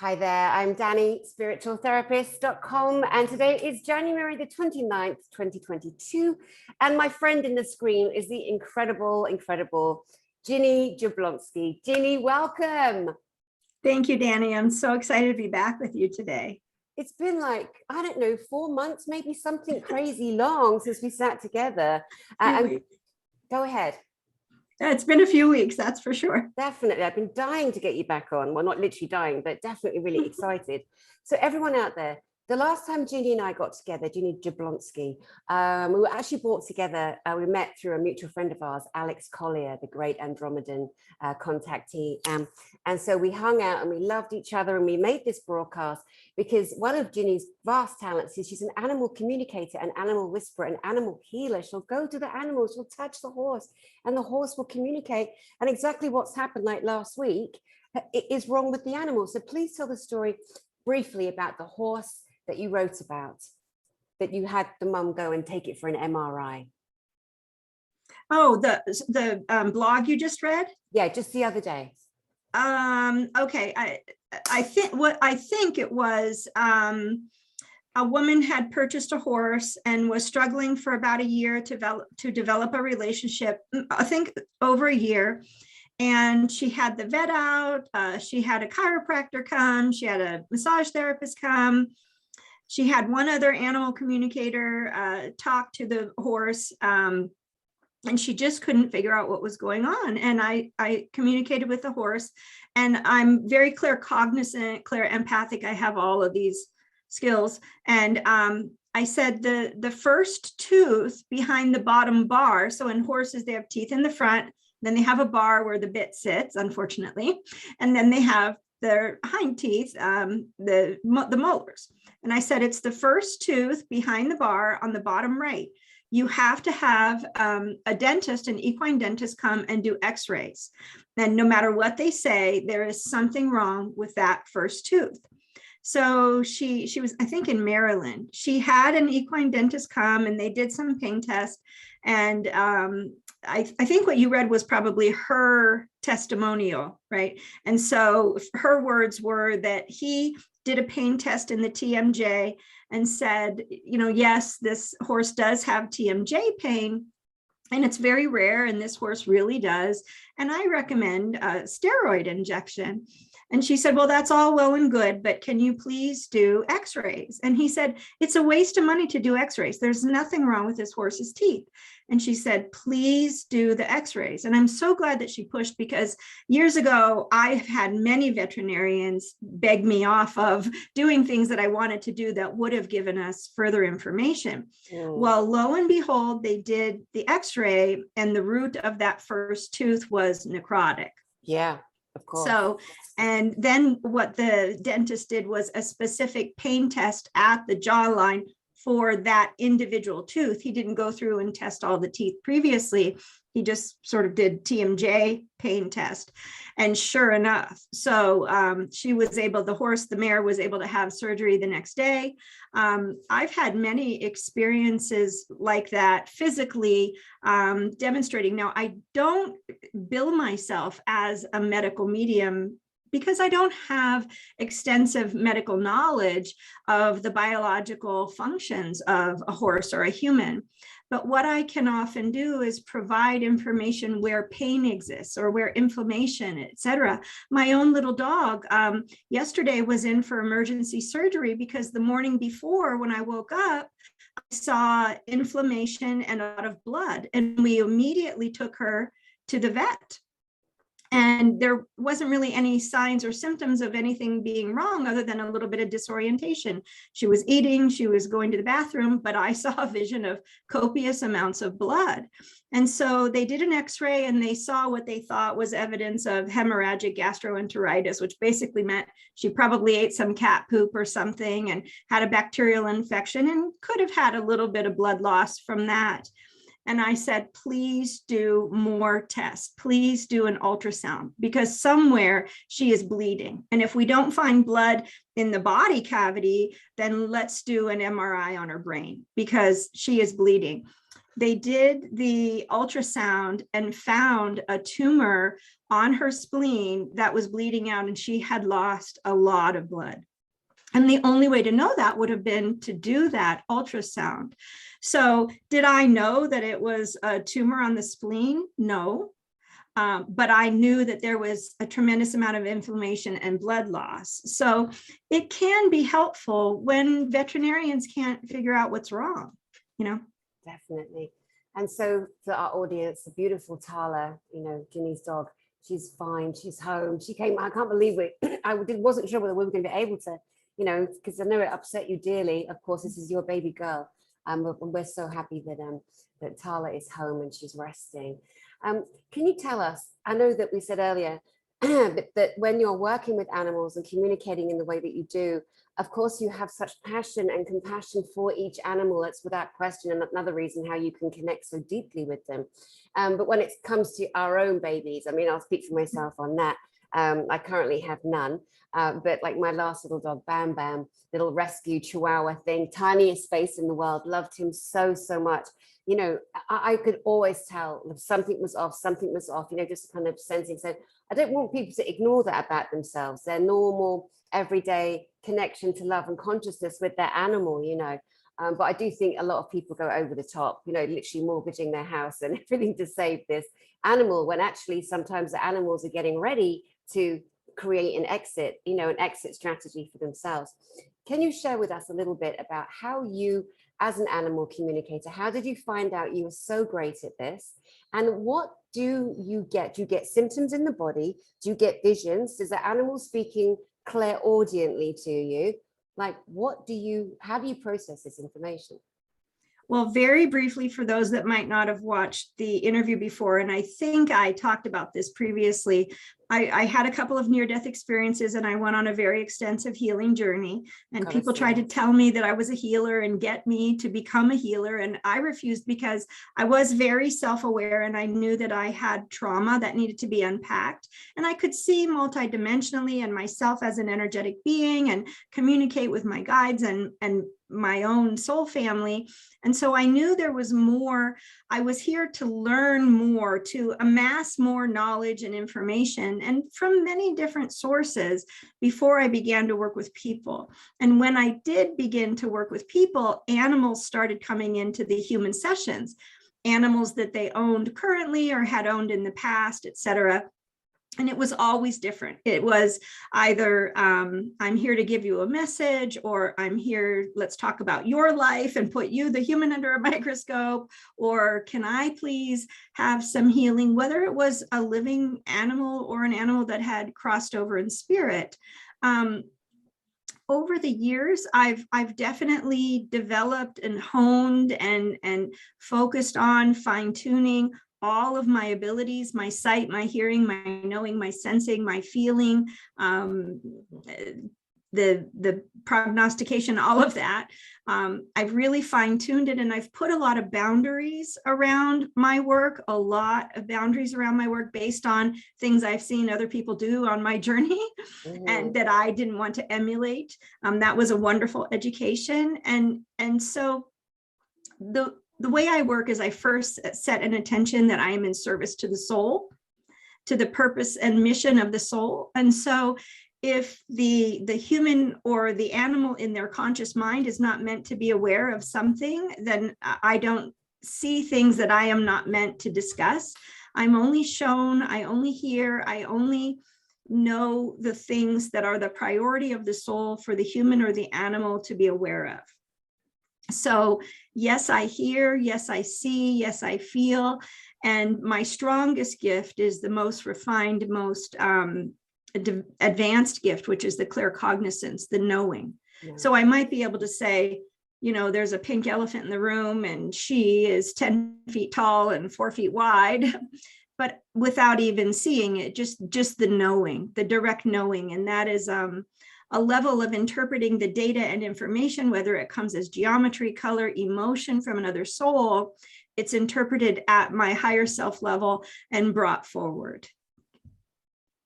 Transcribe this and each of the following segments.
Hi there, I'm Danny, spiritualtherapist.com, and today is January the 29th, 2022, and my friend in the screen is the incredible Ginny Jablonski. Ginny, welcome. Thank you, Danny. I'm so excited to be back with you today. It's been like, I don't know, 4 months, maybe something crazy long since we sat together. Go ahead. It's been a few weeks, that's for sure. Definitely. I've been dying to get you back on. Well, not literally dying, but definitely really excited. So everyone out there, the last time Ginny and I got together, Ginny Jablonski, we were actually brought together. We met through a mutual friend of ours, Alex Collier, the great Andromedan contactee. And so we hung out and we loved each other, and we made this broadcast because one of Ginny's vast talents is she's an animal communicator, an animal whisperer, an animal healer. She'll go to the animals, she'll touch the horse, and the horse will communicate. And exactly what's happened like last week is wrong with the animal. So please tell the story briefly about the horse that you wrote about, that you had the mum go and take it for an MRI. Oh, the blog you just read? Yeah, just the other day. Okay, I think it was a woman had purchased a horse and was struggling for about a year to develop a relationship, I think over a year. And she had the vet out, she had a chiropractor come, she had a massage therapist come. She had one other animal communicator talk to the horse, and she just couldn't figure out what was going on. And I communicated with the horse, and I'm very claircognizant, empathic. I have all of these skills. And I said the first tooth behind the bottom bar. So in horses, they have teeth in the front, then they have a bar where the bit sits, unfortunately, and then they have their hind teeth, the molars. And I said, it's the first tooth behind the bar on the bottom right. You have to have a dentist, an equine dentist, come and do x-rays. And no matter what they say, there is something wrong with that first tooth. So she was, I think, in Maryland. She had an equine dentist come and they did some pain tests. And I think what you read was probably her testimonial, right? And so her words were that he did a pain test in the TMJ and said, yes, this horse does have TMJ pain, and it's very rare, and this horse really does. And I recommend a steroid injection. And she said, well, that's all well and good, but can you please do x-rays? And he said, it's a waste of money to do x-rays. There's nothing wrong with this horse's teeth. And she said, please do the x-rays. And I'm so glad that she pushed, because years ago, I've had many veterinarians beg me off of doing things that I wanted to do that would have given us further information. Well, lo and behold, they did the x-ray, and the root of that first tooth was necrotic. Yeah. Of course. So, and then what the dentist did was a specific pain test at the jawline for that individual tooth. He didn't go through and test all the teeth previously. He just sort of did TMJ pain test. And sure enough, so the mare was able to have surgery the next day. I've had many experiences like that physically, demonstrating. Now, I don't bill myself as a medical medium because I don't have extensive medical knowledge of the biological functions of a horse or a human. But what I can often do is provide information where pain exists or where inflammation, etc. My own little dog yesterday was in for emergency surgery because the morning before, when I woke up, I saw inflammation and a lot of blood, and we immediately took her to the vet. And there wasn't really any signs or symptoms of anything being wrong other than a little bit of disorientation. She was eating, she was going to the bathroom, but I saw a vision of copious amounts of blood. And so they did an x-ray and they saw what they thought was evidence of hemorrhagic gastroenteritis, which basically meant she probably ate some cat poop or something and had a bacterial infection and could have had a little bit of blood loss from that. And I said, please do more tests. Please do an ultrasound, because somewhere she is bleeding. And if we don't find blood in the body cavity, then let's do an MRI on her brain because she is bleeding. they did the ultrasound and found a tumor on her spleen that was bleeding out, and she had lost a lot of blood. And the only way to know that would have been to do that ultrasound. So did I know that it was a tumor on the spleen? No. But I knew that there was a tremendous amount of inflammation and blood loss. So it can be helpful when veterinarians can't figure out what's wrong, you know? Definitely. And so for our audience, the beautiful Tala, you know, Ginny's dog, she's fine, she's home. She came, I can't believe it. Wasn't sure whether we were going to be able to, you know, because I know it upset you dearly. Of course, this is your baby girl. We're so happy that that Tala is home and she's resting. Can you tell us, I know that we said earlier that when you're working with animals and communicating in the way that you do, of course, you have such passion and compassion for each animal. It's without question and another reason how you can connect so deeply with them. But when it comes to our own babies, I mean, I'll speak for myself on that. I currently have none, but like my last little dog, Bam Bam, little rescue Chihuahua thing, tiniest space in the world, loved him so, so much. You know, I could always tell if something was off, you know, just kind of sensing. So I don't want people to ignore that about themselves, their normal, everyday connection to love and consciousness with their animal, you know. But I do think a lot of people go over the top, you know, literally mortgaging their house and everything to save this animal, when actually sometimes the animals are getting ready to create an exit, you know, an exit strategy for themselves. Can you share with us a little bit about how you, as an animal communicator, how did you find out you were so great at this? And what do you get? Do you get symptoms in the body? Do you get visions? Is the animal speaking clairaudiently to you? Like, how do you process this information? Well, very briefly, for those that might not have watched the interview before, and I think I talked about this previously, I had a couple of near-death experiences and I went on a very extensive healing journey, and people tried to tell me that I was a healer and get me to become a healer. And I refused because I was very self-aware and I knew that I had trauma that needed to be unpacked. And I could see multidimensionally and myself as an energetic being and communicate with my guides and my own soul family. And so I knew there was more. I was here to learn more, to amass more knowledge and information, and from many different sources before I began to work with people. And when I did begin to work with people, animals started coming into the human sessions, animals that they owned currently or had owned in the past, etc. And it was always different. It was either I'm here to give you a message, or I'm here, let's talk about your life and put you, the human, under a microscope, or can I please have some healing, whether it was a living animal or an animal that had crossed over in spirit. Over the years, I've definitely developed and honed and focused on fine-tuning all of my abilities, my sight, my hearing, my knowing, my sensing, my feeling, the prognostication, all of that. I've really fine-tuned it, and I've put a lot of boundaries around my work, based on things I've seen other people do on my journey and that I didn't want to emulate. That was a wonderful education. And so the way I work is I first set an intention that I am in service to the soul, to the purpose and mission of the soul. And so if the human or the animal in their conscious mind is not meant to be aware of something, then I don't see things that I am not meant to discuss. I'm only shown, I only hear, I only know the things that are the priority of the soul for the human or the animal to be aware of. So yes, I hear, yes, I see, yes, I feel. And my strongest gift is the most refined, most advanced gift, which is the claircognizance, the knowing. Yeah. So I might be able to say, you know, there's a pink elephant in the room and she is 10 feet tall and 4 feet wide, but without even seeing it, just the knowing, the direct knowing. And that is a level of interpreting the data and information, whether it comes as geometry, color, emotion from another soul, it's interpreted at my higher self level and brought forward.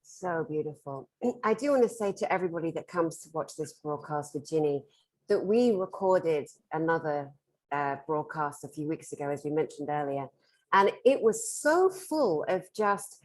So beautiful. I do want to say to everybody that comes to watch this broadcast with Ginny that we recorded another broadcast a few weeks ago, as we mentioned earlier. And it was so full of just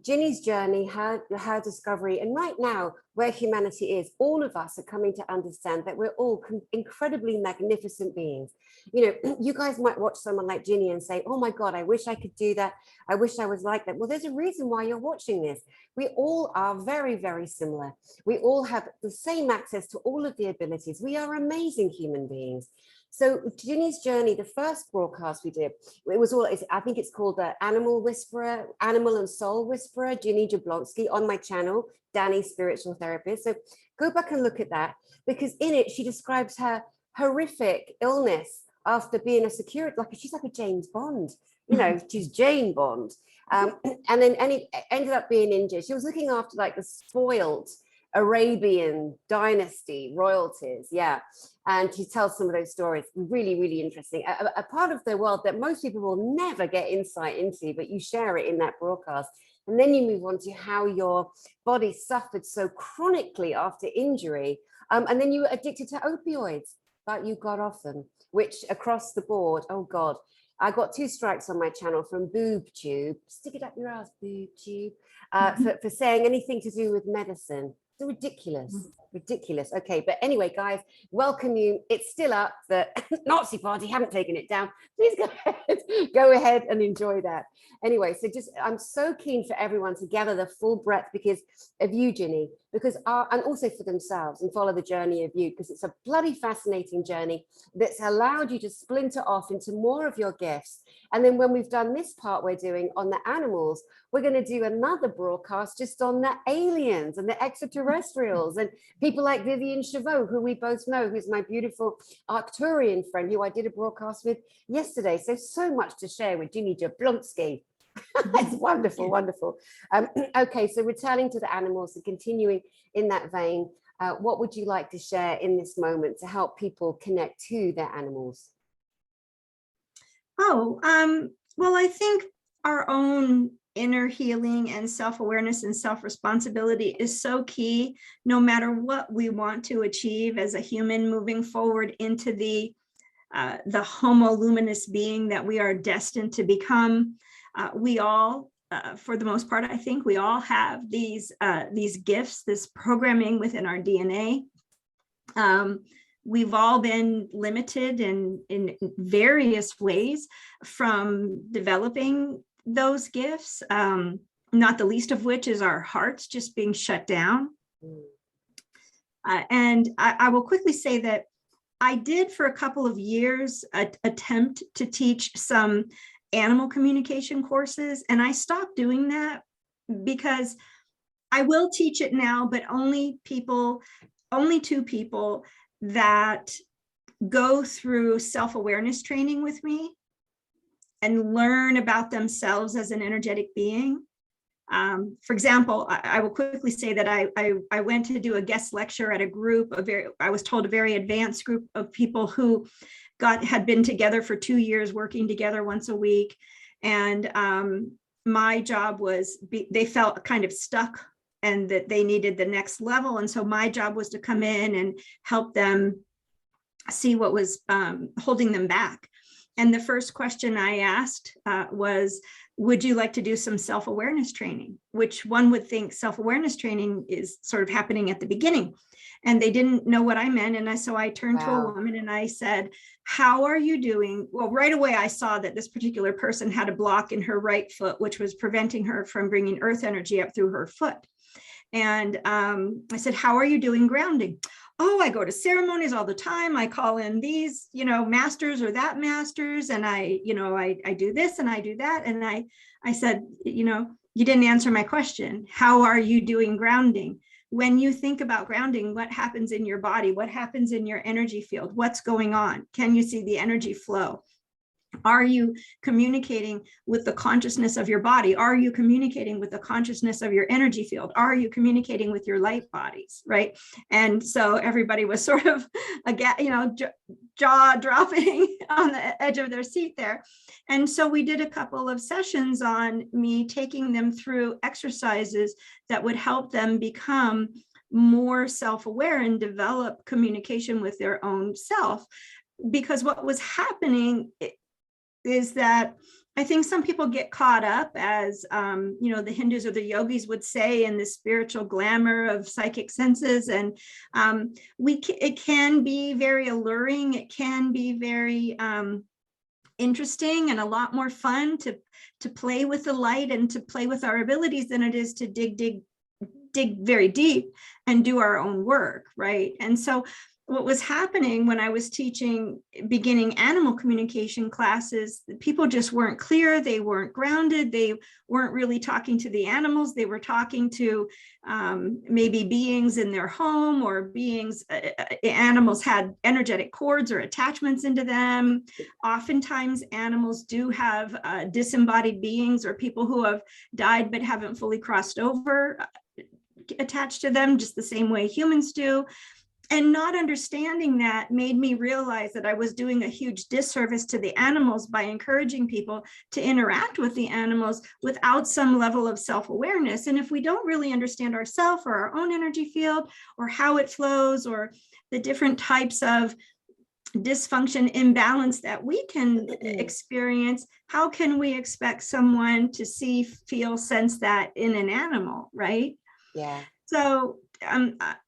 Ginny's journey, her discovery, and right now where humanity is, all of us are coming to understand that we're all incredibly magnificent beings. You know, you guys might watch someone like Ginny and say, oh my God, I wish I could do that. I wish I was like that. Well, there's a reason why you're watching this. We all are very, very similar. We all have the same access to all of the abilities. We are amazing human beings. So Ginny's journey, the first broadcast we did, it was all, I think it's called the Animal Whisperer, Animal and Soul Whisperer, Ginny Jablonski, on my channel, Danny Spiritual Therapist. So go back and look at that, because in it, she describes her horrific illness after being a security, she's like a James Bond, you know, she's Jane Bond. And then ended up being injured. She was looking after like the spoiled Arabian dynasty royalties, yeah. And she tells some of those stories, really, really interesting. A part of the world that most people will never get insight into, but you share it in that broadcast. And then you move on to how your body suffered so chronically after injury. And then you were addicted to opioids, but you got off them, which across the board, oh God, I got 2 strikes on my channel from Boob Tube, stick it up your ass, Boob Tube, for saying anything to do with medicine. So ridiculous. Okay, but anyway, guys, welcome you. It's still up. The Nazi Party haven't taken it down. Please go ahead and enjoy that. Anyway, so I'm so keen for everyone to gather the full breadth because of you, Ginny, and also for themselves, and follow the journey of you, because it's a bloody fascinating journey that's allowed you to splinter off into more of your gifts. And then when we've done this part we're doing on the animals, we're going to do another broadcast just on the aliens and the extraterrestrials and people like Vivian Chavot, who we both know, who's my beautiful Arcturian friend, who I did a broadcast with yesterday. So much to share with Ginny Jablonski. It's wonderful, wonderful. Okay, so returning to the animals and continuing in that vein, what would you like to share in this moment to help people connect to their animals? Oh, well, I think our own inner healing and self-awareness and self-responsibility is so key, no matter what we want to achieve as a human moving forward into the homo luminous being that we are destined to become. We all, for the most part, I think we all have these gifts, this programming within our DNA. We've all been limited in various ways from developing those gifts, not the least of which is our hearts just being shut down. And I will quickly say that I did for a couple of years attempt to teach some animal communication courses, and I stopped doing that because I will teach it now, but only to people that go through self-awareness training with me and learn about themselves as an energetic being. For example, I will quickly say that I went to do a guest lecture at a group, I was told a very advanced group of people who had been together for 2 years, working together once a week. And my job was, they felt kind of stuck and that they needed the next level. And so my job was to come in and help them see what was holding them back. And the first question I asked was, would you like to do some self-awareness training? Which one would think self-awareness training is sort of happening at the beginning. And they didn't know what I meant. And so I turned to a woman and I said, how are you doing? Well, right away, I saw that this particular person had a block in her right foot, which was preventing her from bringing earth energy up through her foot. And I said, how are you doing grounding? Oh, I go to ceremonies all the time. I call in these, masters or that masters. And I do this and I do that. And I said, you didn't answer my question. How are you doing grounding? When you think about grounding, what happens in your body? What happens in your energy field? What's going on? Can you see the energy flow? Are you communicating with the consciousness of your body? Are you communicating with the consciousness of your energy field? Are you communicating with your light bodies, right? And so everybody was sort of, jaw dropping on the edge of their seat there. And so we did a couple of sessions on me taking them through exercises that would help them become more self-aware and develop communication with their own self, because what was happening is that I think some people get caught up, as the Hindus or the yogis would say, in the spiritual glamour of psychic senses, and it can be very alluring. It can be very interesting and a lot more fun to play with the light and to play with our abilities than it is to dig very deep and do our own work, right? And so what was happening when I was teaching beginning animal communication classes, people just weren't clear, they weren't grounded, they weren't really talking to the animals, they were talking to maybe beings in their home, or beings, animals had energetic cords or attachments into them. Oftentimes animals do have disembodied beings or people who have died but haven't fully crossed over attached to them, just the same way humans do. And not understanding that made me realize that I was doing a huge disservice to the animals by encouraging people to interact with the animals without some level of self-awareness. And if we don't really understand ourselves or our own energy field, or how it flows, or the different types of dysfunction, imbalance that we can experience, how can we expect someone to see, feel, sense that in an animal, right? Yeah. So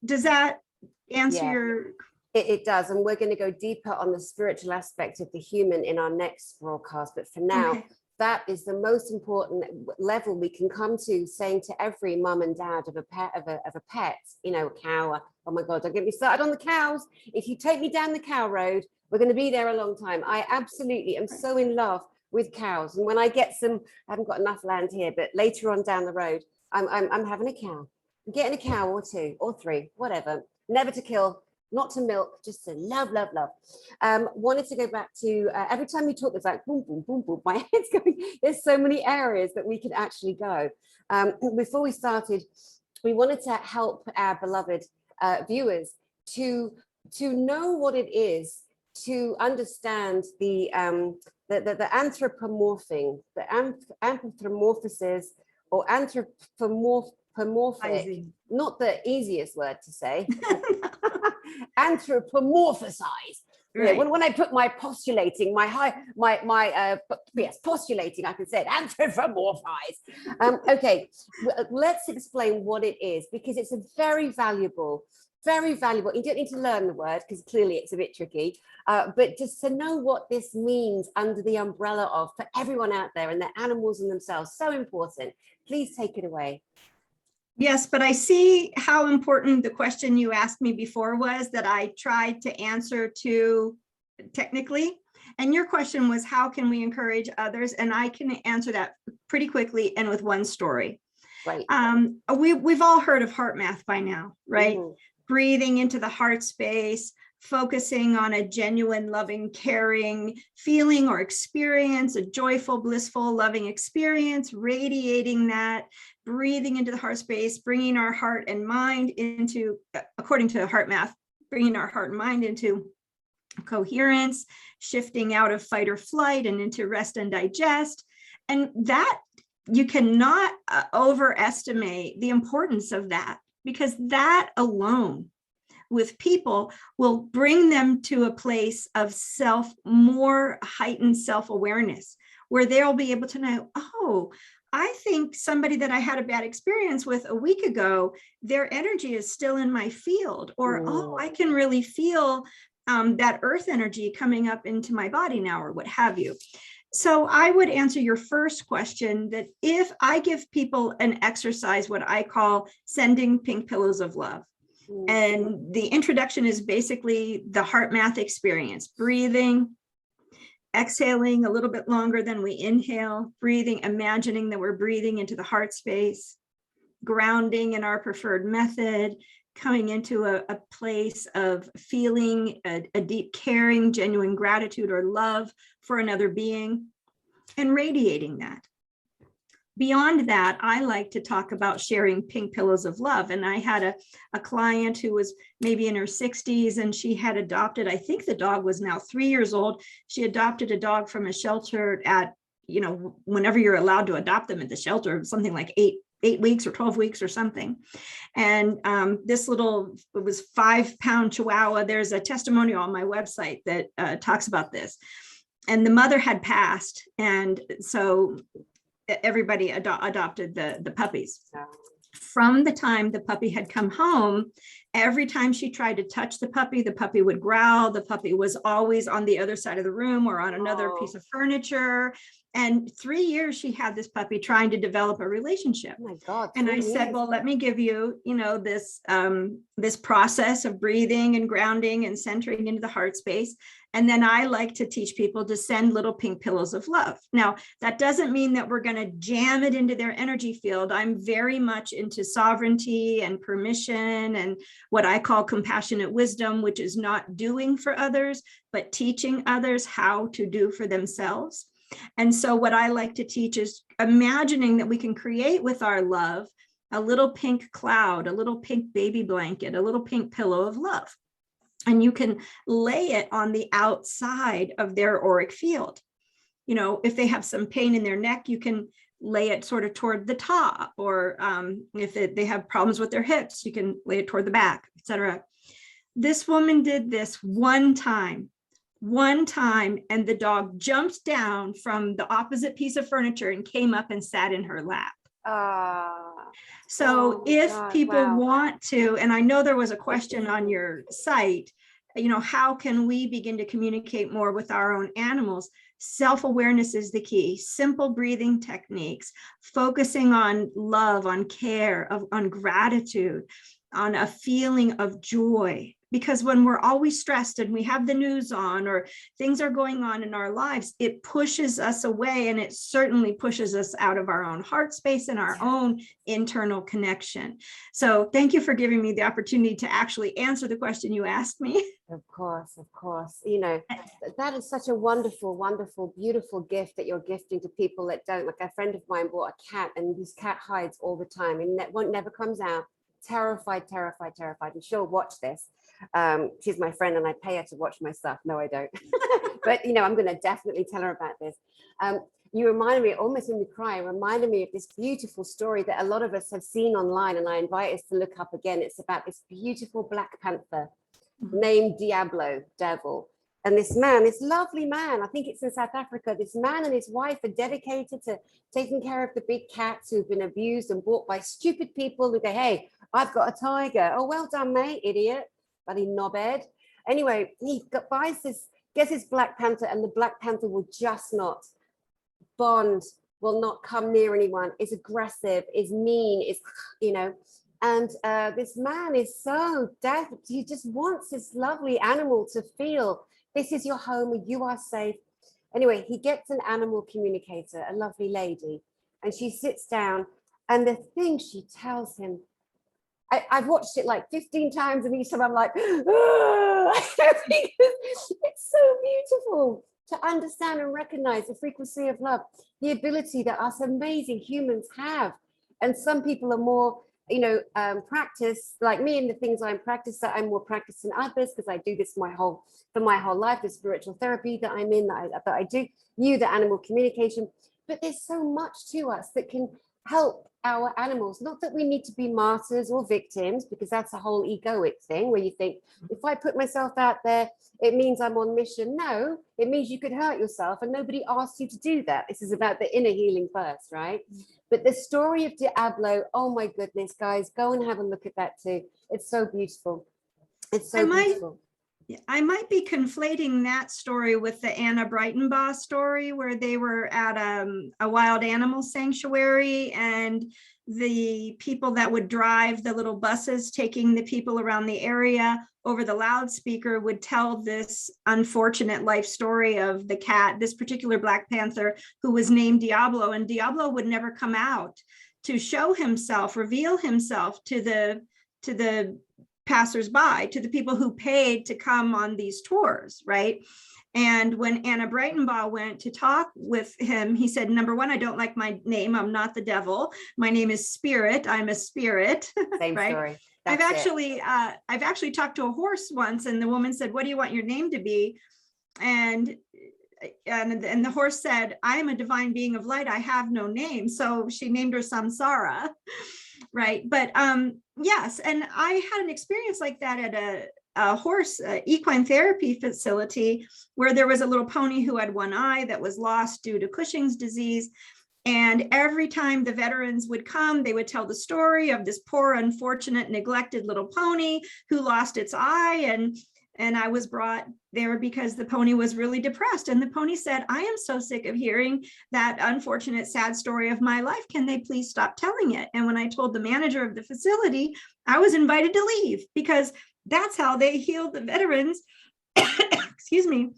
does that answer your... It does, and we're going to go deeper on the spiritual aspect of the human in our next broadcast, but for now, that is the most important level we can come to, saying to every mum and dad of a pet, a cow. Oh my God, don't get me started on the cows. If you take me down the cow road, we're going to be there a long time. I absolutely am so in love with cows, and when I get some, I haven't got enough land here, but later on down the road, I'm having a cow. I'm getting a cow or two or three, whatever. Never to kill, not to milk, just to love, love, love. Wanted to go back to, every time you talk, it's like boom, boom, boom, boom. My head's going, there's so many areas that we could actually go. Before we started, we wanted to help our beloved viewers to know what it is, to understand the anthropomorphing, the anthropomorphosis or anthropomorphic, not the easiest word to say, anthropomorphize. Right. When I put my postulating, postulating, I can say it, anthropomorphize. Okay, let's explain what it is, because it's a very valuable. You don't need to learn the word because clearly it's a bit tricky, but just to know what this means under the umbrella of, for everyone out there and the animals and themselves, so important. Please take it away. Yes, but I see how important the question you asked me before was, that I tried to answer to technically. And your question was, how can we encourage others? And I can answer that pretty quickly and with one story. Right. We've all heard of heart math by now, right? Mm-hmm. Breathing into the heart space, focusing on a genuine, loving, caring feeling or experience, a joyful, blissful, loving experience, radiating that, breathing into the heart space, bringing our heart and mind into, according to heart math, bringing our heart and mind into coherence, shifting out of fight or flight and into rest and digest. And that, you cannot overestimate the importance of that, because that alone with people will bring them to a place of more heightened self-awareness, where they'll be able to know, oh, I think somebody that I had a bad experience with a week ago, their energy is still in my field, or, oh, I can really feel that earth energy coming up into my body now, or what have you. So I would answer your first question that if I give people an exercise, what I call sending pink pillows of love, and the introduction is basically the heart math experience, breathing, exhaling a little bit longer than we inhale, breathing, imagining that we're breathing into the heart space, grounding in our preferred method, coming into a place of feeling a deep caring, genuine gratitude or love for another being, and radiating that. Beyond that, I like to talk about sharing pink pillows of love. And I had a client who was maybe in her 60s, and she had adopted, I think the dog was now 3 years old. She adopted a dog from a shelter at, whenever you're allowed to adopt them at the shelter, something like 8 weeks or 12 weeks or something. And this little, it was 5-pound Chihuahua. There's a testimonial on my website that talks about this. And the mother had passed. And so everybody adopted the puppies. From the time the puppy had come home, every time she tried to touch the puppy would growl. The puppy was always on the other side of the room or on another piece of furniture. And 3 years she had this puppy trying to develop a relationship. Oh my God. And I said, well, let me give you, this process of breathing and grounding and centering into the heart space. And then I like to teach people to send little pink pillows of love. Now, that doesn't mean that we're going to jam it into their energy field. I'm very much into sovereignty and permission and what I call compassionate wisdom, which is not doing for others, but teaching others how to do for themselves. And so what I like to teach is imagining that we can create with our love a little pink cloud, a little pink baby blanket, a little pink pillow of love. And you can lay it on the outside of their auric field. If they have some pain in their neck, you can lay it sort of toward the top, or if they have problems with their hips, you can lay it toward the back, etc. This woman did this one time, and the dog jumped down from the opposite piece of furniture and came up and sat in her lap. So if people want to, and I know there was a question on your site, how can we begin to communicate more with our own animals? Self-awareness is the key. Simple breathing techniques, focusing on love, on care, on gratitude, on a feeling of joy. Because when we're always stressed and we have the news on or things are going on in our lives, it pushes us away, and it certainly pushes us out of our own heart space and our own internal connection. So thank you for giving me the opportunity to actually answer the question you asked me. Of course. That is such a wonderful, wonderful, beautiful gift that you're gifting to people that don't. Like a friend of mine bought a cat, and this cat hides all the time and never comes out. Terrified. And she'll watch this. She's my friend and I pay her to watch my stuff. No, I don't. But, I'm going to definitely tell her about this. You reminded me, almost made me cry, reminded me of this beautiful story that a lot of us have seen online, and I invite us to look up again. It's about this beautiful Black Panther named Diablo, devil. And this lovely man, I think it's in South Africa, this man and his wife are dedicated to taking care of the big cats who've been abused and bought by stupid people who go, hey, I've got a tiger. Oh, well done, mate, idiot. Bloody knobhead. Anyway, he gets his Black Panther, and the Black Panther will just not bond, will not come near anyone, is aggressive, is mean, and this man is so deaf. He just wants this lovely animal to feel this is your home, you are safe. Anyway, he gets an animal communicator, a lovely lady, and she sits down, and the thing she tells him, I've watched it like 15 times, and each time I'm like, it's so beautiful to understand and recognize the frequency of love, the ability that us amazing humans have. And some people are more, practice like me, and the things I'm practiced that I'm more practiced than others, because I do this for my whole life, the spiritual therapy that I'm in, that I do, the animal communication. But there's so much to us that can help our animals. Not that we need to be martyrs or victims, because that's a whole egoic thing where you think, if I put myself out there, it means I'm on mission. No, it means you could hurt yourself, and nobody asked you to do that. This is about the inner healing first, right? But the story of Diablo, oh my goodness, guys, go and have a look at that too. It's so beautiful. It's so beautiful. I might be conflating that story with the Anna Breitenbaugh story, where they were at a wild animal sanctuary, and the people that would drive the little buses taking the people around the area over the loudspeaker would tell this unfortunate life story of the cat, this particular Black Panther, who was named Diablo, and Diablo would never come out to show himself, reveal himself to the passersby, to the people who paid to come on these tours, right? And when Anna Breitenbaugh went to talk with him, he said, number one, I don't like my name. I'm not the devil. My name is Spirit. I'm a spirit. Same right? Story. I've actually talked to a horse once, and the woman said, what do you want your name to be? And and the horse said, I am a divine being of light. I have no name. So she named her Samsara. Right. But yes. And I had an experience like that at a horse equine therapy facility where there was a little pony who had one eye that was lost due to Cushing's disease. And every time the veterans would come, they would tell the story of this poor, unfortunate, neglected little pony who lost its eye. And I was brought there because the pony was really depressed. And the pony said, I am so sick of hearing that unfortunate, sad story of my life. Can they please stop telling it? And when I told the manager of the facility, I was invited to leave because that's how they healed the veterans, excuse me,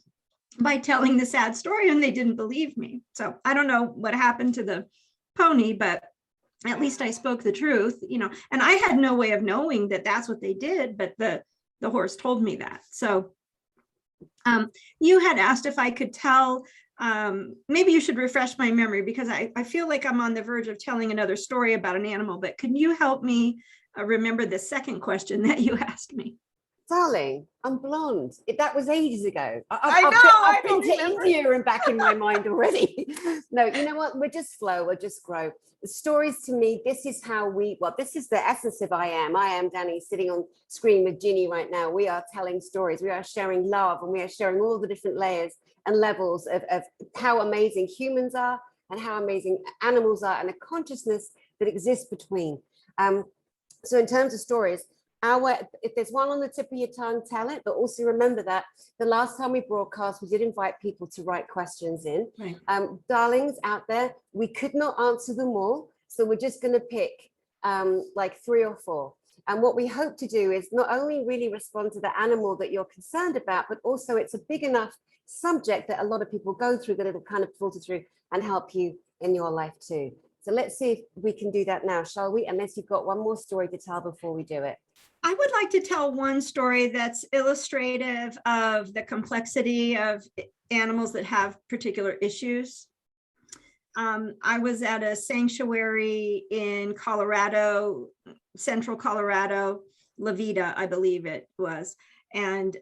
by telling the sad story, and they didn't believe me. So I don't know what happened to the pony, but at least I spoke the truth, and I had no way of knowing that that's what they did, but the horse told me that. So you had asked if I could tell, maybe you should refresh my memory because I feel like I'm on the verge of telling another story about an animal, but can you help me remember the second question that you asked me? Darling, I'm blonde. That was ages ago. I've been to India and back in my mind already. No, you know what? We're just flow. We'll just grow. The stories to me, this is how this is the essence of I am. I am Danny sitting on screen with Ginny right now. We are telling stories. We are sharing love, and we are sharing all the different layers and levels of how amazing humans are and how amazing animals are and the consciousness that exists between. So in terms of stories, if there's one on the tip of your tongue, tell it, but also remember that the last time we broadcast, we did invite people to write questions in. Right. Darlings out there, we could not answer them all, so we're just going to pick like 3 or 4. And what we hope to do is not only really respond to the animal that you're concerned about, but also it's a big enough subject that a lot of people go through that it'll kind of filter through and help you in your life too. So let's see if we can do that now, shall we? Unless you've got one more story to tell before we do it. I would like to tell one story that's illustrative of the complexity of animals that have particular issues. I was at a sanctuary in Colorado, central Colorado, La Vida, I believe it was. And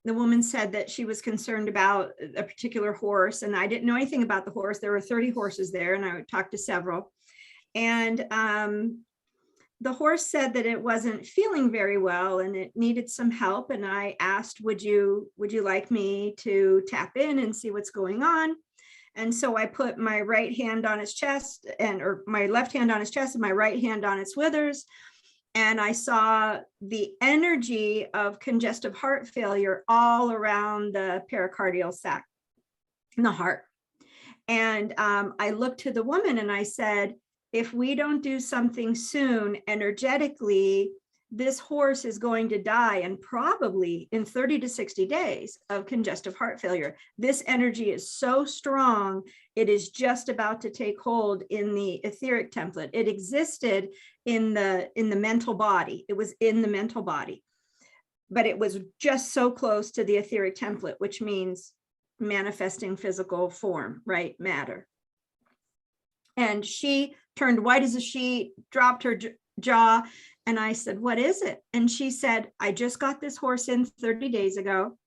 the woman said that she was concerned about a particular horse, and I didn't know anything about the horse. There were 30 horses there, and I talked to several. And the horse said that it wasn't feeling very well and it needed some help. And I asked, would you like me to tap in and see what's going on? And so I put my right hand on its chest or my left hand on its chest and my right hand on its withers. And I saw the energy of congestive heart failure all around the pericardial sac in the heart. And I looked to the woman and I said, if we don't do something soon, energetically, this horse is going to die, and probably in 30 to 60 days of congestive heart failure. This energy is so strong, it is just about to take hold in the etheric template. It existed in the mental body. It was in the mental body, but it was just so close to the etheric template, which means manifesting physical form, right? Matter. And she turned white as a sheet, dropped her jaw. And I said, what is it? And she said, I just got this horse in 30 days ago.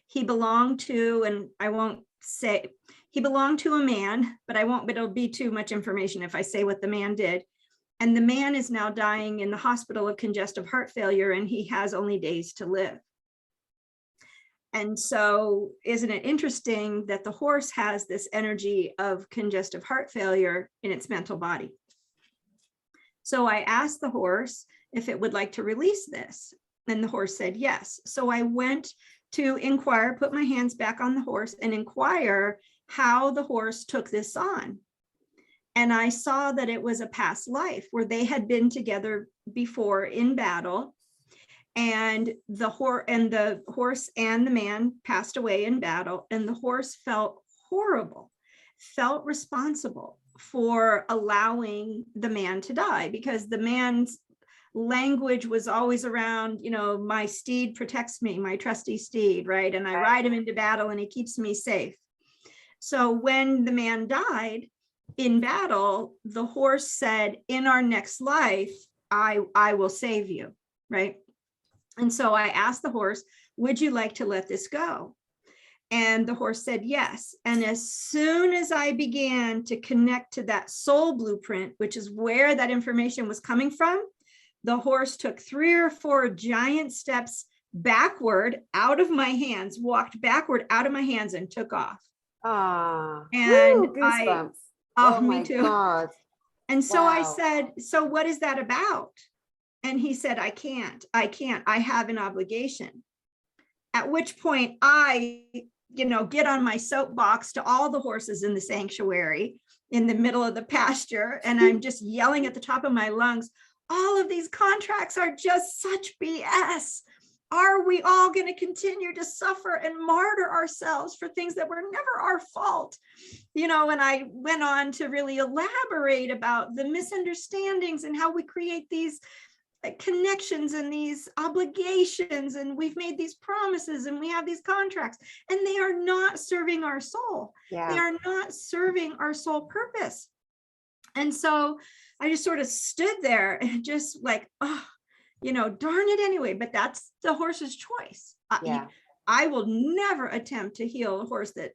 He belonged to, and I won't say, he belonged to a man, but it'll be too much information if I say what the man did. And the man is now dying in the hospital of congestive heart failure, and he has only days to live. And so isn't it interesting that the horse has this energy of congestive heart failure in its mental body? So I asked the horse if it would like to release this. And the horse said yes. So I went to inquire, put my hands back on the horse and inquire how the horse took this on. And I saw that it was a past life where they had been together before in battle. And the horse and the man passed away in battle, and the horse felt horrible, felt responsible for allowing the man to die, because the man's language was always around, my steed protects me, my trusty steed, right? And I ride him into battle and he keeps me safe. So when the man died in battle, the horse said, in our next life, I will save you, right? And so I asked the horse, would you like to let this go? And the horse said yes. And as soon as I began to connect to that soul blueprint, which is where that information was coming from, the horse took 3 or 4 giant steps backward out of my hands, walked backward out of my hands and took off. Ah, And goosebumps. oh, My me too. God. And so Wow. I said, so what is that about? And he said, I can't, I have an obligation. At which point I, get on my soapbox to all the horses in the sanctuary in the middle of the pasture. And I'm just yelling at the top of my lungs, all of these contracts are just such BS. Are we all going to continue to suffer and martyr ourselves for things that were never our fault? And I went on to really elaborate about the misunderstandings and how we create these connections and these obligations, and we've made these promises and we have these contracts, and they are not serving our soul. Yeah. They are not serving our soul purpose. And so I just sort of stood there and just like, oh, darn it anyway, but that's the horse's choice. Yeah. I will never attempt to heal a horse that,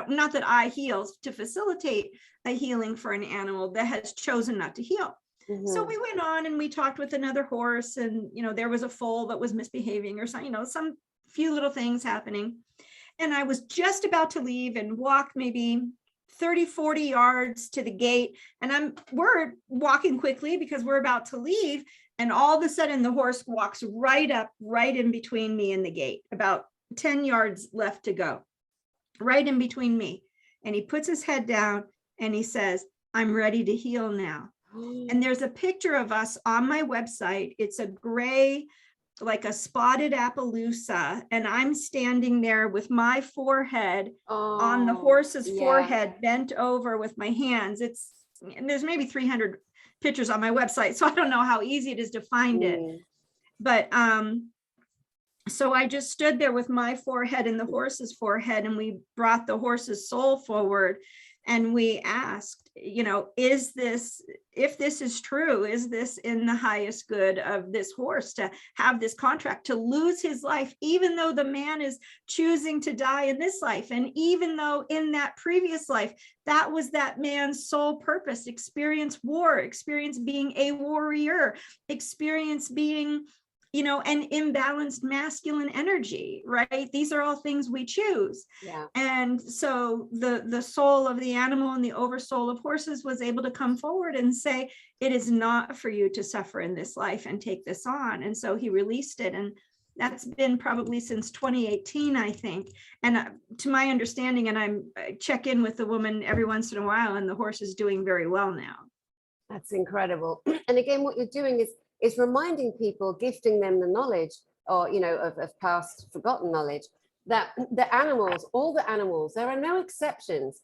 not that I heal, to facilitate a healing for an animal that has chosen not to heal. Mm-hmm. So we went on and we talked with another horse, and, there was a foal that was misbehaving or something, some few little things happening. And I was just about to leave and walk maybe 30, 40 yards to the gate. And we're walking quickly because we're about to leave. And all of a sudden the horse walks right up, right in between me and the gate, about 10 yards left to go, right in between me. And he puts his head down and he says, I'm ready to heal now. And there's a picture of us on my website. It's a gray, like a spotted Appaloosa. And I'm standing there with my forehead on the horse's forehead, bent over with my hands. And there's maybe 300 pictures on my website, so I don't know how easy it is to find it. But so I just stood there with my forehead and the horse's forehead, and we brought the horse's soul forward, and we asked, if this is true, is this in the highest good of this horse to have this contract, to lose his life, even though the man is choosing to die in this life, and even though in that previous life that was that man's sole purpose, experience war, experience being a warrior, experience being an imbalanced masculine energy, right? These are all things we choose. Yeah. And so the soul of the animal and the oversoul of horses was able to come forward and say, it is not for you to suffer in this life and take this on. And so he released it. And that's been probably since 2018, I think. And to my understanding, and I check in with the woman every once in a while, and the horse is doing very well now. That's incredible. And again, what you're doing is reminding people, gifting them the knowledge, or of past forgotten knowledge, that the animals, all the animals, there are no exceptions.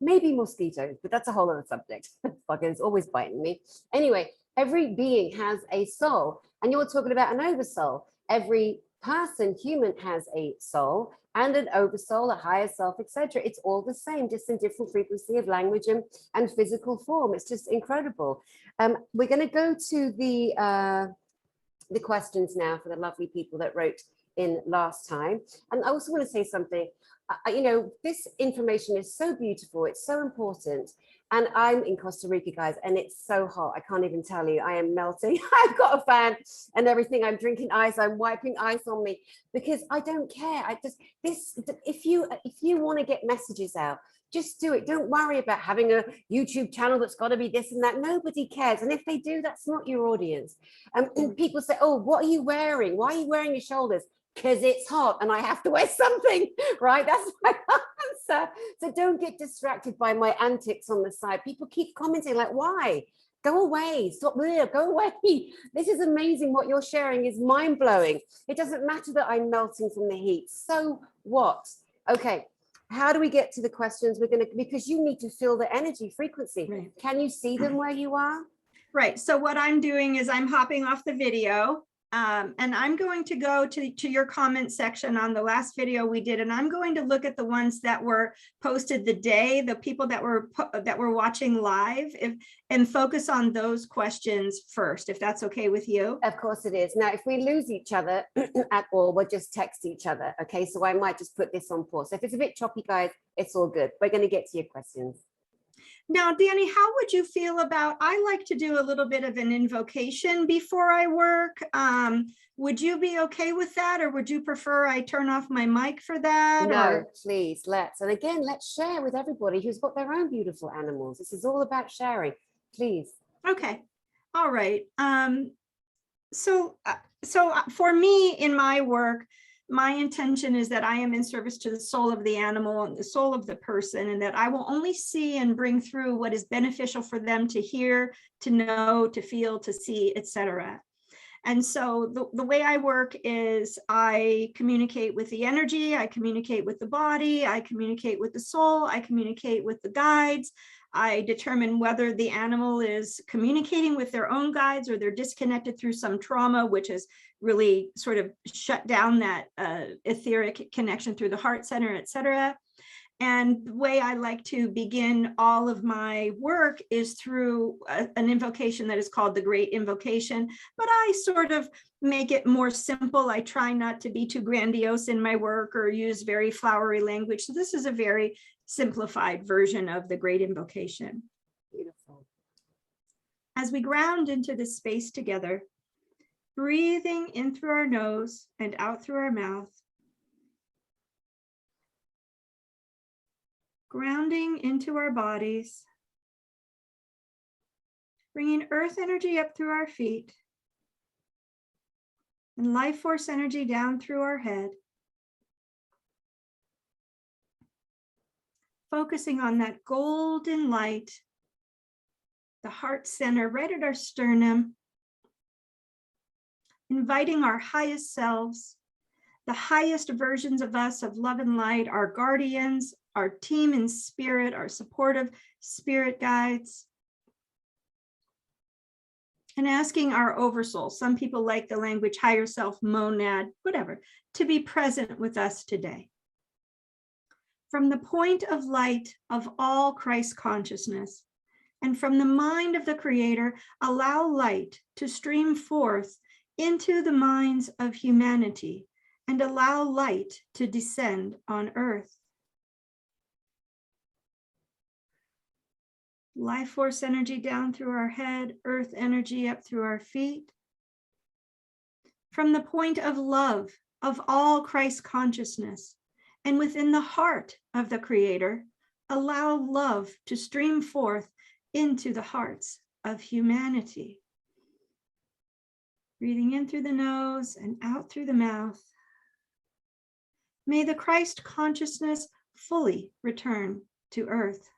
Maybe mosquitoes, but that's a whole other subject. Buggers always biting me. Anyway, every being has a soul, and you're talking about an oversoul. Every person, human, has a soul and an oversoul, a higher self, etc. It's all the same, just in different frequency of language and physical form. It's just incredible. We're going to go to the questions now for the lovely people that wrote in last time. And I also want to say something. This information is so beautiful. It's so important. And I'm in Costa Rica, guys, and it's so hot. I can't even tell you. I am melting. I've got a fan and everything. I'm drinking ice. I'm wiping ice on me because I don't care. If you want to get messages out, just do it. Don't worry about having a YouTube channel that's got to be this and that. Nobody cares. And if they do, that's not your audience. And people say, oh, what are you wearing? Why are you wearing your shoulders? Because it's hot and I have to wear something, right? That's my answer. So don't get distracted by my antics on the side. People keep commenting like, why? Go away, stop there, go away. This is amazing. What you're sharing is mind-blowing. It doesn't matter that I'm melting from the heat. So what? Okay, how do we get to the questions? Because you need to feel the energy frequency. Right. Can you see them where you are? Right, so what I'm doing is I'm hopping off the video And I'm going to go to your comment section on the last video we did, and I'm going to look at the ones that were posted the day, the people that were watching live, and focus on those questions first, if that's okay with you. Of course it is. Now, if we lose each other at all, we'll just text each other. Okay, so I might just put this on pause. So if it's a bit choppy, guys, it's all good. We're going to get to your questions. Now, Danny, how would you feel about, I like to do a little bit of an invocation before I work. Would you be okay with that? Or would you prefer I turn off my mic for that? No, please, let's. And again, let's share with everybody who's got their own beautiful animals. This is all about sharing, please. Okay, all right. So for me in my work, my intention is that I am in service to the soul of the animal and the soul of the person, and that I will only see and bring through what is beneficial for them to hear, to know, to feel, to see, etc. And so the way I work is I communicate with the energy, I communicate with the body, I communicate with the soul, I communicate with the guides. I determine whether the animal is communicating with their own guides or they're disconnected through some trauma, which has really sort of shut down that etheric connection through the heart center, etc. And the way I like to begin all of my work is through an invocation that is called the Great Invocation, but I sort of make it more simple. I try not to be too grandiose in my work or use very flowery language. So this is a very simplified version of the Great Invocation. Beautiful. As we ground into this space together, breathing in through our nose and out through our mouth, grounding into our bodies, bringing earth energy up through our feet, and life force energy down through our head, focusing on that golden light, the heart center right at our sternum, inviting our highest selves, the highest versions of us of love and light, our guardians, our team in spirit, our supportive spirit guides, and asking our oversoul, some people like the language higher self, monad, whatever, to be present with us today. From the point of light of all Christ consciousness, and from the mind of the Creator, allow light to stream forth into the minds of humanity and allow light to descend on earth. Life force energy down through our head, earth energy up through our feet. From the point of love of all Christ consciousness, and within the heart of the Creator, allow love to stream forth into the hearts of humanity. Breathing in through the nose and out through the mouth. May the Christ consciousness fully return to earth.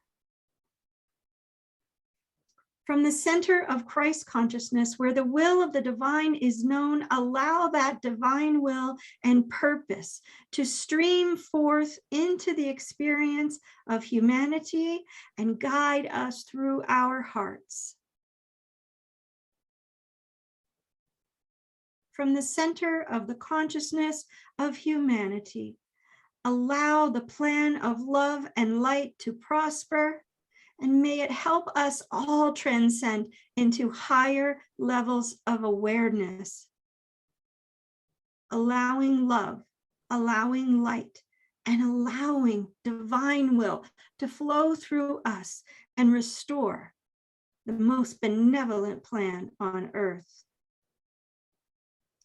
From the center of Christ consciousness, where the will of the divine is known, allow that divine will and purpose to stream forth into the experience of humanity and guide us through our hearts. From the center of the consciousness of humanity, allow the plan of love and light to prosper, and may it help us all transcend into higher levels of awareness, allowing love, allowing light, and allowing divine will to flow through us and restore the most benevolent plan on earth.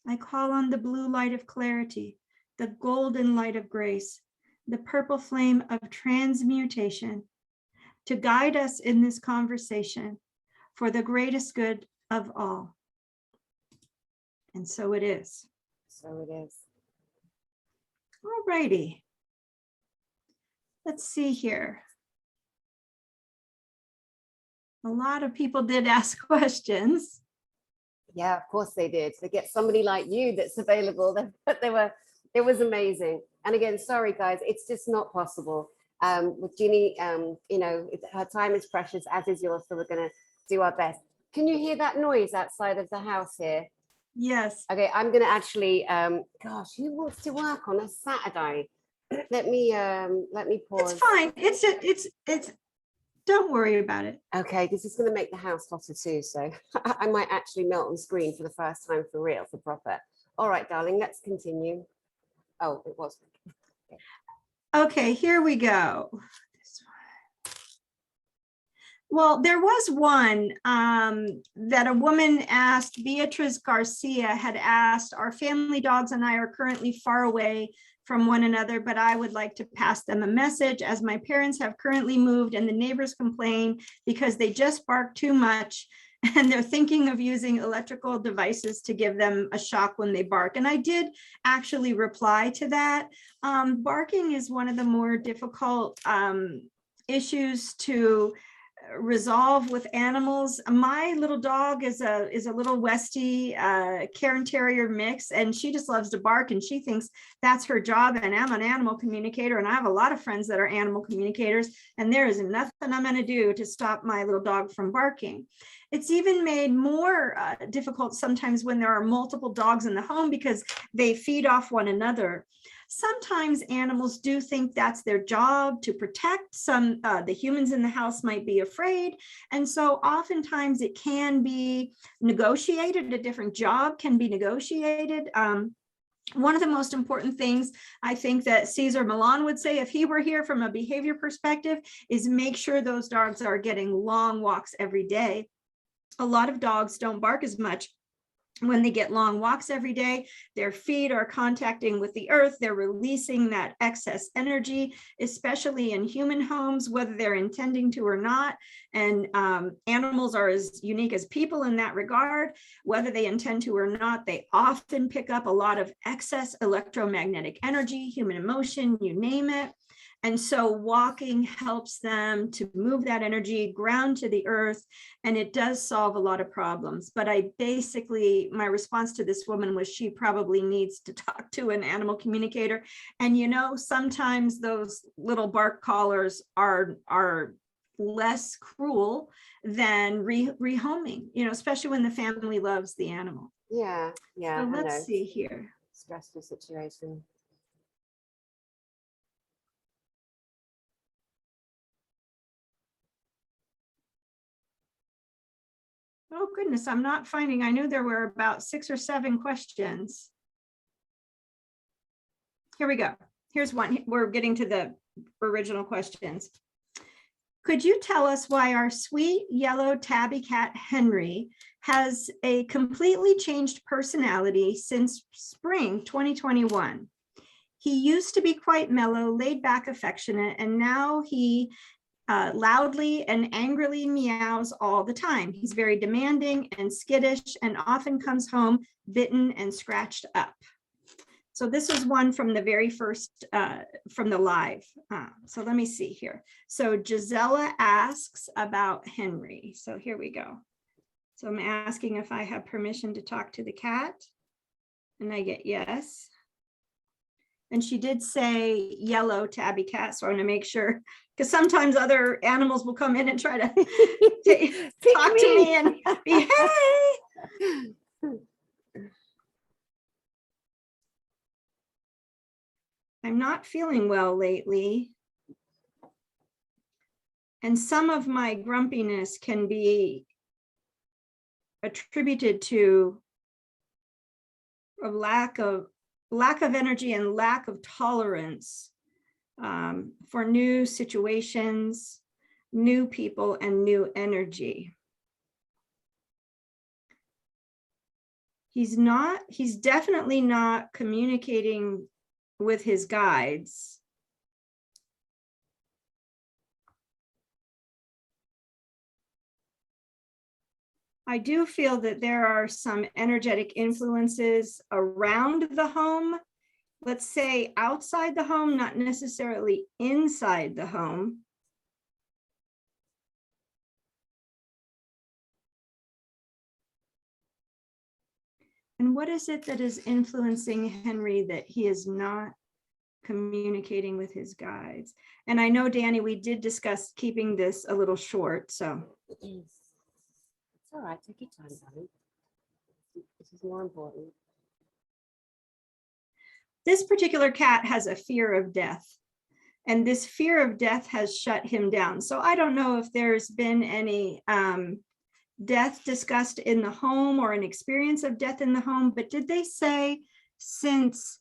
I call on the blue light of clarity, the golden light of grace, the purple flame of transmutation, to guide us in this conversation for the greatest good of all. And so it is. So it is. All righty. Let's see here. A lot of people did ask questions. Yeah, of course they did. To get somebody like you that's available, it was amazing. And again, sorry guys, it's just not possible. With Ginny, you know, her time is precious, as is yours, so we're going to do our best. Can you hear that noise outside of the house here? Yes. Okay, I'm going to actually, gosh, who wants to work on a Saturday? Let me pause. It's fine. It's, don't worry about it. Okay, this is going to make the house hotter too, so I might actually melt on screen for the first time for real, for proper. All right, darling, let's continue. Oh, it was. Okay, here we go. Well, there was one that a woman asked, Beatrice Garcia had asked, our family dogs and I are currently far away from one another, but I would like to pass them a message as my parents have currently moved and the neighbors complain because they just bark too much and they're thinking of using electrical devices to give them a shock when they bark. And I did actually reply to that. Barking is one of the more difficult issues to resolve with animals. My little dog is a little Westie Cairn Terrier mix, and she just loves to bark, and she thinks that's her job. And I'm an animal communicator, and I have a lot of friends that are animal communicators, and there is nothing I'm going to do to stop my little dog from barking. It's even made more difficult sometimes when there are multiple dogs in the home because they feed off one another. Sometimes animals do think that's their job to protect. Some the humans in the house might be afraid. And so oftentimes it can be negotiated. A different job can be negotiated. One of the most important things I think that Cesar Millan would say if he were here from a behavior perspective is make sure those dogs are getting long walks every day. A lot of dogs don't bark as much when they get long walks every day. Their feet are contacting with the earth. They're releasing that excess energy, especially in human homes, whether they're intending to or not. And animals are as unique as people in that regard. Whether they intend to or not, they often pick up a lot of excess electromagnetic energy, human emotion, you name it. And so walking helps them to move that energy, ground to the earth, and it does solve a lot of problems. But my response to this woman was she probably needs to talk to an animal communicator. And, sometimes those little bark collars are less cruel than rehoming, especially when the family loves the animal. Yeah. So let's see here. Stressful situation. Oh, goodness, I'm not finding. I knew there were about 6 or 7 questions. Here we go. Here's one. We're getting to the original questions. Could you tell us why our sweet yellow tabby cat Henry has a completely changed personality since spring 2021? He used to be quite mellow, laid back, affectionate, and now he loudly and angrily meows all the time. He's very demanding and skittish and often comes home bitten and scratched up. So this is one from the very first, from the live. So let me see here. So Gisela asks about Henry. So here we go. So I'm asking if I have permission to talk to the cat, and I get yes. And she did say yellow tabby cat, so I want to make sure, because sometimes other animals will come in and try to talk to me and be, hey. I'm not feeling well lately. And some of my grumpiness can be attributed to a lack of energy and lack of tolerance for new situations, new people, and new energy. He's definitely not communicating with his guides. I do feel that there are some energetic influences around the home, let's say outside the home, not necessarily inside the home. And what is it that is influencing Henry that he is not communicating with his guides? And I know, Danny, we did discuss keeping this a little short, so. It's all right, take your time, darling. This is more important. This particular cat has a fear of death, and this fear of death has shut him down. So I don't know if there's been any death discussed in the home or an experience of death in the home, but did they say since,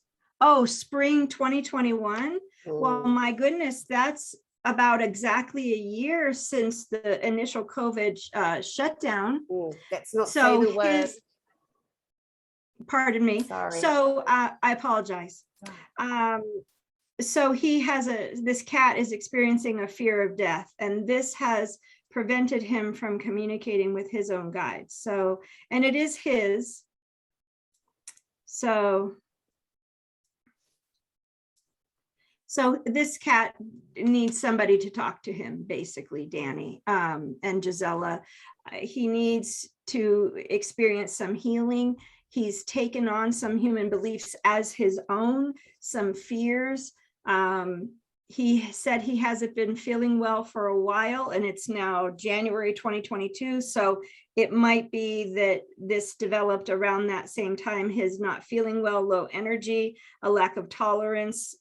spring 2021? Well, my goodness, that's about exactly a year since the initial COVID shutdown. Let's not say the word. Pardon me. Sorry. So I apologize. So he has this cat is experiencing a fear of death, and this has prevented him from communicating with his own guides. So, and it is his. So this cat needs somebody to talk to him, basically, Danny and Gisela. He needs to experience some healing. He's taken on some human beliefs as his own, some fears. He said he hasn't been feeling well for a while, and it's now January 2022. So it might be that this developed around that same time, his not feeling well, low energy, a lack of tolerance.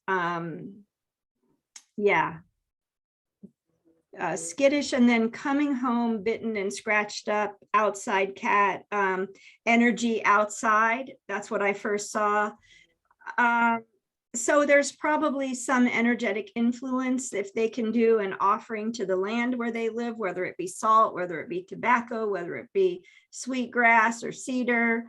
Skittish, and then coming home bitten and scratched up, outside cat, energy outside. That's what I first saw. So there's probably some energetic influence if they can do an offering to the land where they live, whether it be salt, whether it be tobacco, whether it be sweetgrass or cedar,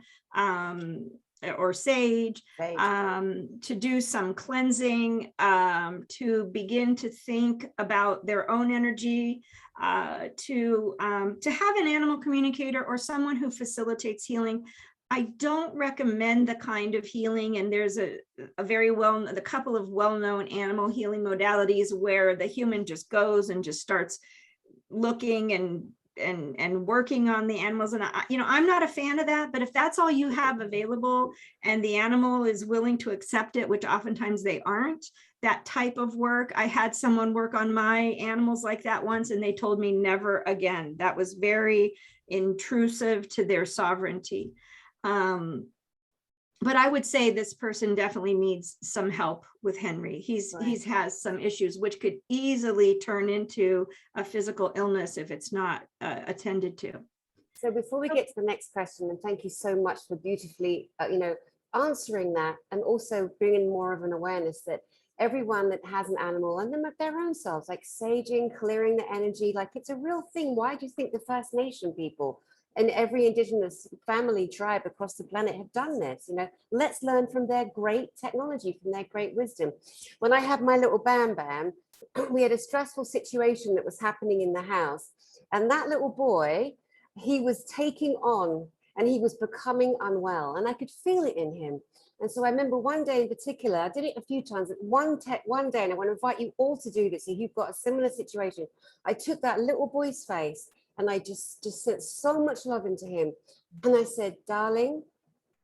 or sage, to do some cleansing, to begin to think about their own energy, to have an animal communicator or someone who facilitates healing. I don't recommend the kind of healing, and there's a couple of well-known animal healing modalities where the human just goes and just starts looking and working on the animals. And I'm not a fan of that, but if that's all you have available and the animal is willing to accept it, which oftentimes they aren't, that type of work. I had someone work on my animals like that once, and they told me never again. That was very intrusive to their sovereignty. But I would say this person definitely needs some help with Henry. He's has some issues which could easily turn into a physical illness if it's not attended to. So before we get to the next question, and thank you so much for beautifully, answering that, and also bringing more of an awareness that everyone that has an animal and them of their own selves, like saging, clearing the energy, like it's a real thing. Why do you think the First Nation people and every indigenous family tribe across the planet have done this? Let's learn from their great technology, from their great wisdom. When I had my little Bam Bam, we had a stressful situation that was happening in the house, and that little boy, he was taking on and he was becoming unwell, and I could feel it in him. And so I remember one day in particular, I did it a few times, one day, and I want to invite you all to do this if you've got a similar situation. I took that little boy's face and I just sent so much love into him. And I said, darling,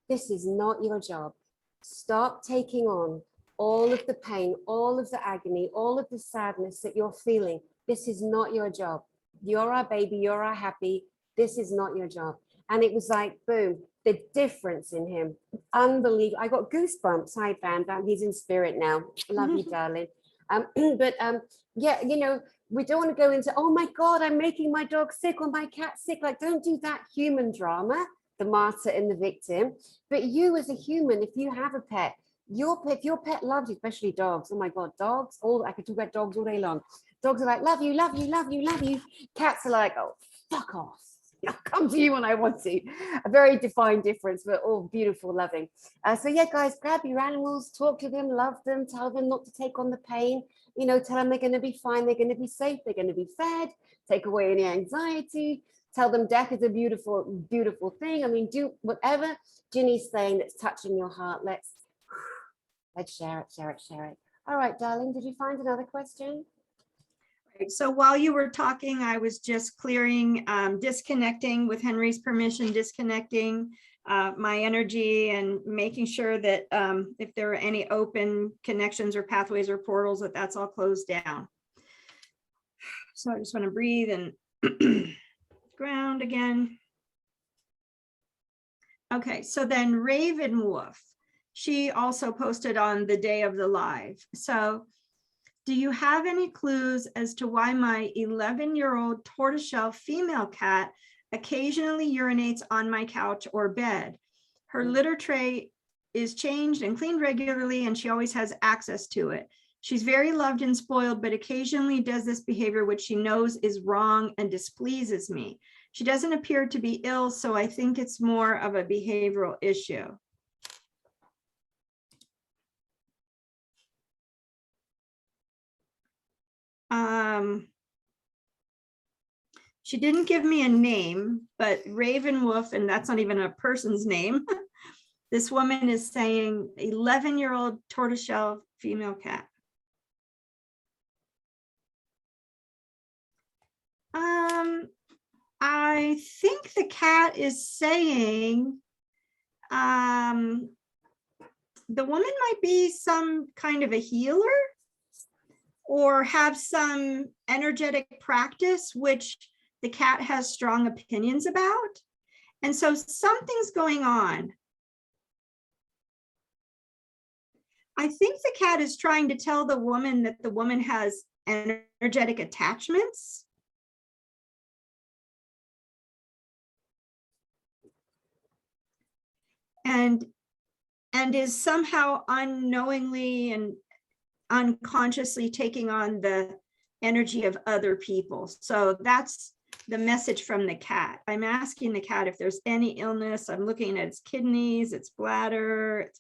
this is not your job. Stop taking on all of the pain, all of the agony, all of the sadness that you're feeling. This is not your job. You're our baby, you're our happy. This is not your job. And it was like, boom, the difference in him. Unbelievable. I got goosebumps. Hi, Bam Bam. He's in spirit now. Love you, darling. Yeah, we don't want to go into, oh my God, I'm making my dog sick or my cat sick. Like, don't do that human drama, the martyr and the victim. But you as a human, if you have a pet, if your pet loves you, especially dogs, oh my God, dogs, I could talk about dogs all day long. Dogs are like, love you, love you, love you, love you. Cats are like, oh, fuck off. I'll come to you when I want to. A very defined difference, but all beautiful, loving. So yeah, guys, grab your animals, talk to them, love them, tell them not to take on the pain. Tell them they're going to be fine, they're going to be safe, they're going to be fed, take away any anxiety, tell them death is a beautiful, beautiful thing. I mean, do whatever Ginny's saying that's touching your heart. Let's share it, share it, share it. All right, darling, did you find another question? So while you were talking, I was just clearing, disconnecting with Henry's permission, disconnecting my energy and making sure that if there are any open connections or pathways or portals, that's all closed down. So I just want to breathe and ground again. Okay, so then Raven Wolf, she also posted on the day of the live. So, do you have any clues as to why my 11-year-old tortoiseshell female cat occasionally urinates on my couch or bed? Her litter tray is changed and cleaned regularly, and she always has access to it. She's very loved and spoiled, but occasionally does this behavior which she knows is wrong and displeases me. She doesn't appear to be ill, so I think it's more of a behavioral issue. She didn't give me a name, but Raven Wolf, and that's not even a person's name. This woman is saying 11-year-old tortoiseshell female cat. I think the cat is saying the woman might be some kind of a healer or have some energetic practice, which the cat has strong opinions about. And so something's going on. I think the cat is trying to tell the woman that the woman has energetic attachments. And is somehow unknowingly and unconsciously taking on the energy of other people. So that's the message from the cat. I'm asking the cat if there's any illness. I'm looking at its kidneys, its bladder.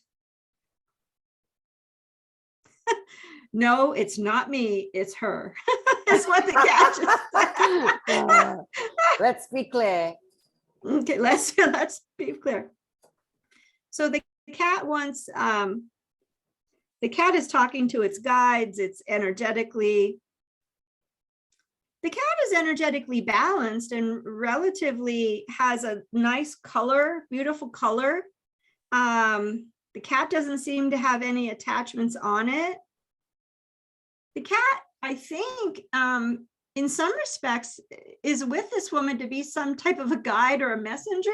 No, it's not me, it's her. That's what the cat just said. Let's be clear. Okay, let's be clear. So the cat wants, the cat is talking to its guides. It's energetically, the cat is energetically balanced and relatively has a nice color, beautiful color. The cat doesn't seem to have any attachments on it. The cat, I think, in some respects, is with this woman to be some type of a guide or a messenger.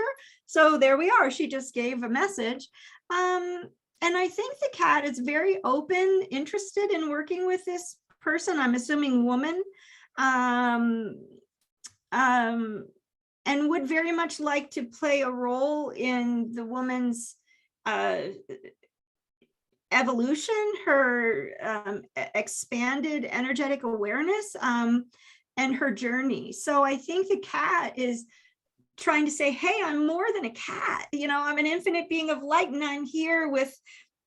So there we are. She just gave a message. And I think the cat is very open, interested in working with this person. I'm assuming woman, and would very much like to play a role in the woman's evolution, her expanded energetic awareness, and her journey. So I think the cat is trying to say, hey, I'm more than a cat. You know, I'm an infinite being of light, and I'm here with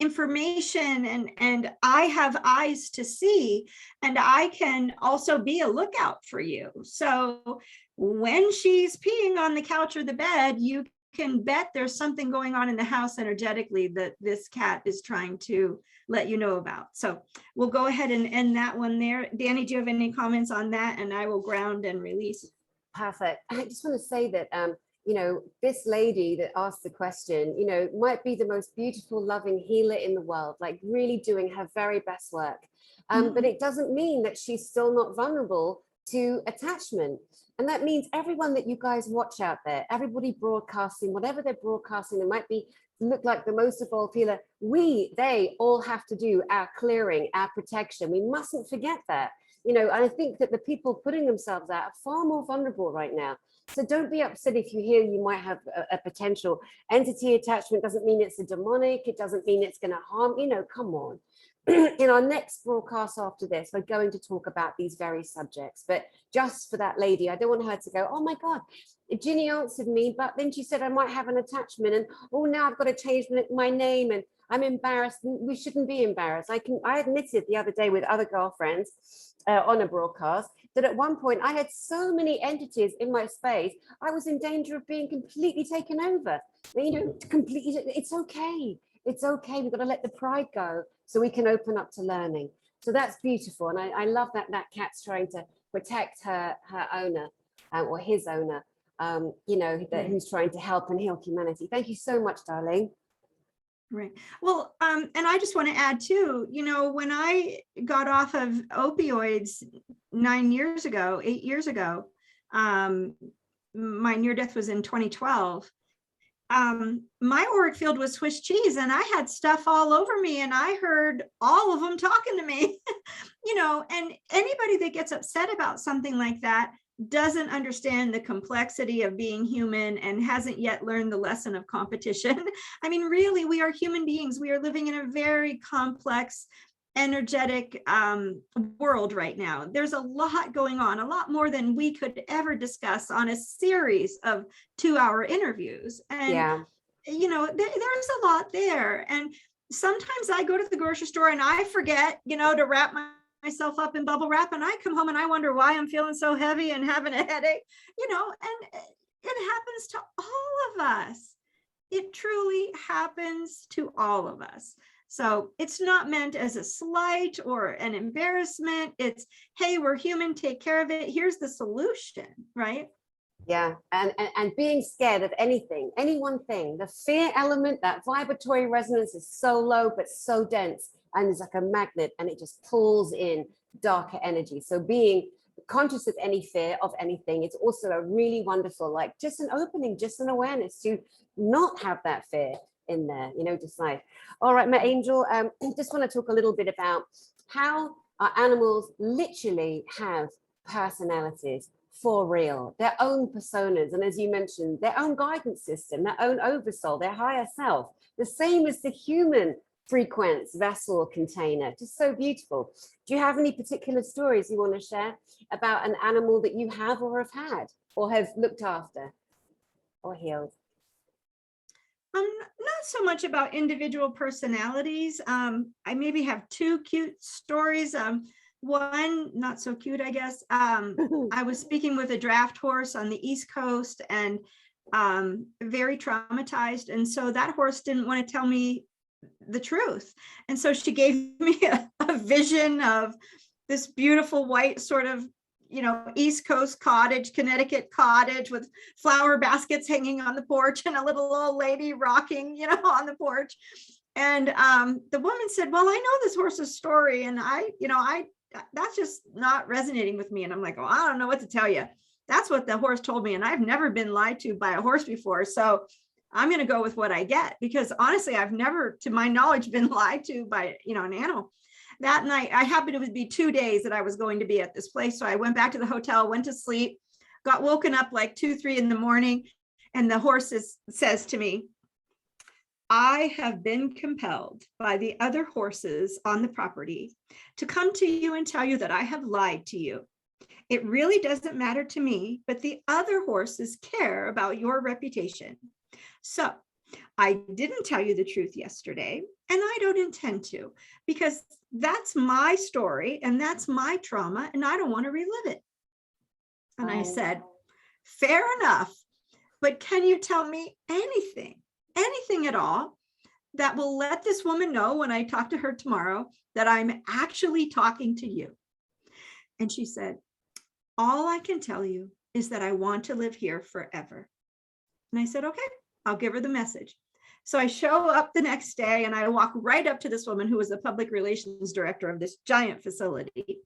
information, and I have eyes to see, and I can also be a lookout for you. So when she's peeing on the couch or the bed, you can bet there's something going on in the house energetically that this cat is trying to let you know about. So we'll go ahead and end that one there. Danny, do you have any comments on that? And I will ground and release. Perfect. I just want to say that, you know, this lady that asked the question, you know, might be the most beautiful, loving healer in the world, like really doing her very best work. But it doesn't mean that she's still not vulnerable to attachment. And that means everyone that you guys watch out there, everybody broadcasting, whatever they're broadcasting, it might be look like the most evolved healer. They all have to do our clearing, our protection. We mustn't forget that. You know, and I think that the people putting themselves out are far more vulnerable right now. So don't be upset if you hear you might have a potential entity attachment. Doesn't mean it's a demonic. It doesn't mean it's going to harm, you know, come on. In our next broadcast after this, we're going to talk about these very subjects. But just for that lady, I don't want her to go, oh my God, Ginny answered me, but then she said I might have an attachment, and oh, now I've got to change my name, and I'm embarrassed. We shouldn't be embarrassed. I admitted the other day with other girlfriends on a broadcast that at one point I had so many entities in my space, I was in danger of being completely taken over. You know, completely. It's okay. It's okay. We've got to let the pride go so we can open up to learning. So that's beautiful. And I love that cat's trying to protect her owner or his owner, you know, that who's trying to help and heal humanity. Thank you so much, darling. Right. Well, and I just want to add too, you know, when I got off of opioids 8 years ago, my near death was in 2012. my auric field was Swiss cheese, and I had stuff all over me, and I heard all of them talking to me, and anybody that gets upset about something like that doesn't understand the complexity of being human and hasn't yet learned the lesson of competition. I mean, really, we are human beings. We are living in a very complex, energetic world right now. There's a lot going on, a lot more than we could ever discuss on a series of 2-hour interviews. And, there's a lot there. And sometimes I go to the grocery store and I forget, to wrap myself up in bubble wrap, and I come home and I wonder why I'm feeling so heavy and having a headache, and it happens to all of us. It truly happens to all of us. So it's not meant as a slight or an embarrassment. It's, hey, we're human, take care of it. Here's the solution, right? Yeah, and being scared of anything, any one thing, the fear element, that vibratory resonance is so low but so dense, and it's like a magnet, and it just pulls in darker energy. So being conscious of any fear of anything, it's also a really wonderful, like just an opening, just an awareness to not have that fear in there, decide. All right, my angel, just want to talk a little bit about how our animals literally have personalities. For real, their own personas, and as you mentioned, their own guidance system, their own oversoul, their higher self, the same as the human frequency vessel container. Just so beautiful. Do you have any particular stories you want to share about an animal that you have or have had or have looked after or healed? Not so much about individual personalities. I maybe have 2 cute stories. One, not so cute, I guess. I was speaking with a draft horse on the East Coast, and very traumatized. And so that horse didn't want to tell me the truth. And so she gave me a vision of this beautiful white sort of, East Coast cottage, Connecticut cottage with flower baskets hanging on the porch and a little old lady rocking, on the porch. And the woman said, well, I know this horse's story, and that's just not resonating with me. And I'm like, oh, I don't know what to tell you. That's what the horse told me. And I've never been lied to by a horse before. So I'm going to go with what I get, because honestly, I've never, to my knowledge, been lied to by, an animal. That night, I happened to be 2 days that I was going to be at this place. So I went back to the hotel, went to sleep, got woken up like 2, 3 in the morning. And the horse says to me, I have been compelled by the other horses on the property to come to you and tell you that I have lied to you. It really doesn't matter to me, but the other horses care about your reputation. So I didn't tell you the truth yesterday, and I don't intend to, because that's my story and that's my trauma, and I don't want to relive it. And I said, fair enough, but can you tell me anything at all that will let this woman know when I talk to her tomorrow that I'm actually talking to you? And she said, all I can tell you is that I want to live here forever. And I said, okay, I'll give her the message. So I show up the next day and I walk right up to this woman who was the public relations director of this giant facility.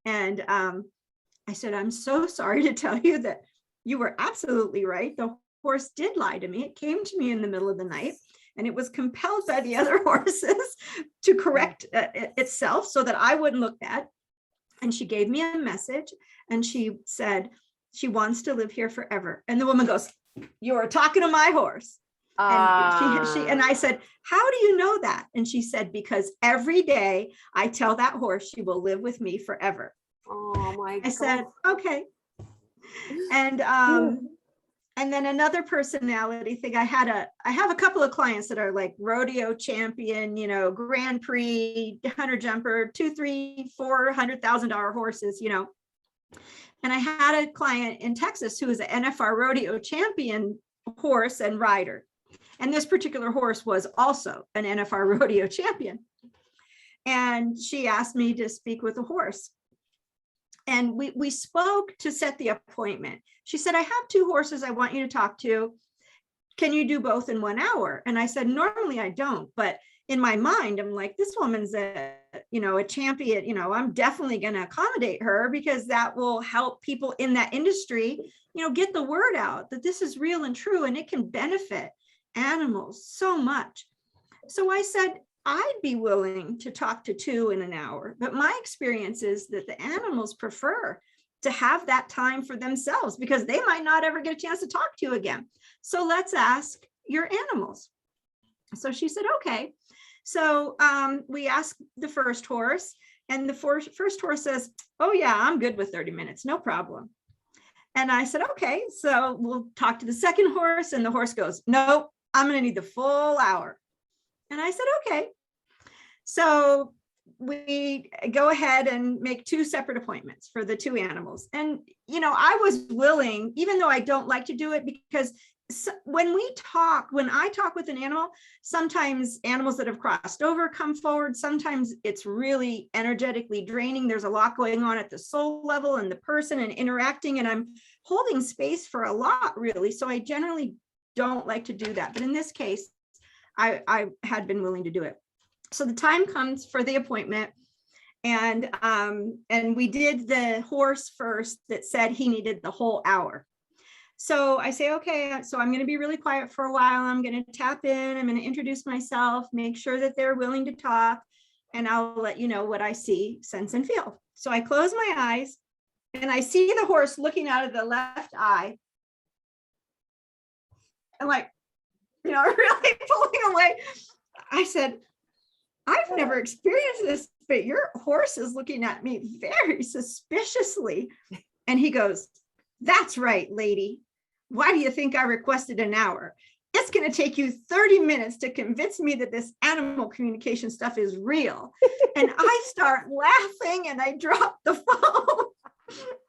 And I said, I'm so sorry to tell you that you were absolutely right. The horse did lie to me. It came to me in the middle of the night, and it was compelled by the other horses to correct itself so that I wouldn't look bad. And she gave me a message, and she said she wants to live here forever. And the woman goes, you are talking to my horse. And she and I said, how do you know that? And she said, because every day I tell that horse she will live with me forever. Oh my God. I said, okay. And then another personality thing, I have a couple of clients that are like rodeo champion, Grand Prix, hunter jumper, $200,000, $300,000, $400,000 horses, And I had a client in Texas who was an NFR rodeo champion horse and rider. And this particular horse was also an NFR rodeo champion. And she asked me to speak with the horse. And we spoke to set the appointment. She said, I have 2 horses I want you to talk to. Can you do both in 1 hour? And I said, normally I don't, but in my mind, I'm like, this woman's a champion, I'm definitely going to accommodate her, because that will help people in that industry, get the word out that this is real and true, and it can benefit, animals so much. So I said, I'd be willing to talk to 2 in an hour, but my experience is that the animals prefer to have that time for themselves because they might not ever get a chance to talk to you again. So let's ask your animals. So she said, okay. So we asked the first horse, and the first horse says, oh yeah, I'm good with 30 minutes, no problem. And I said, okay, so we'll talk to the second horse. And the horse goes, nope, I'm going to need the full hour. And I said, okay. So we go ahead and make 2 separate appointments for the 2 animals. And, you know, I was willing, even though I don't like to do it, because when I talk with an animal, sometimes animals that have crossed over come forward. Sometimes it's really energetically draining. There's a lot going on at the soul level and the person and interacting, and I'm holding space for a lot, really. So I generally don't like to do that. But in this case, I had been willing to do it. So the time comes for the appointment, and we did the horse first that said he needed the whole hour. So I say, okay, so I'm going to be really quiet for a while. I'm going to tap in. I'm going to introduce myself, make sure that they're willing to talk, and I'll let you know what I see, sense, and feel. So I close my eyes, and I see the horse looking out of the left eye. I'm like, you know, really pulling away. I said, I've never experienced this, but your horse is looking at me very suspiciously. And he goes, that's right, lady. Why do you think I requested an hour? It's going to take you 30 minutes to convince me that this animal communication stuff is real. And I start laughing and I drop the phone.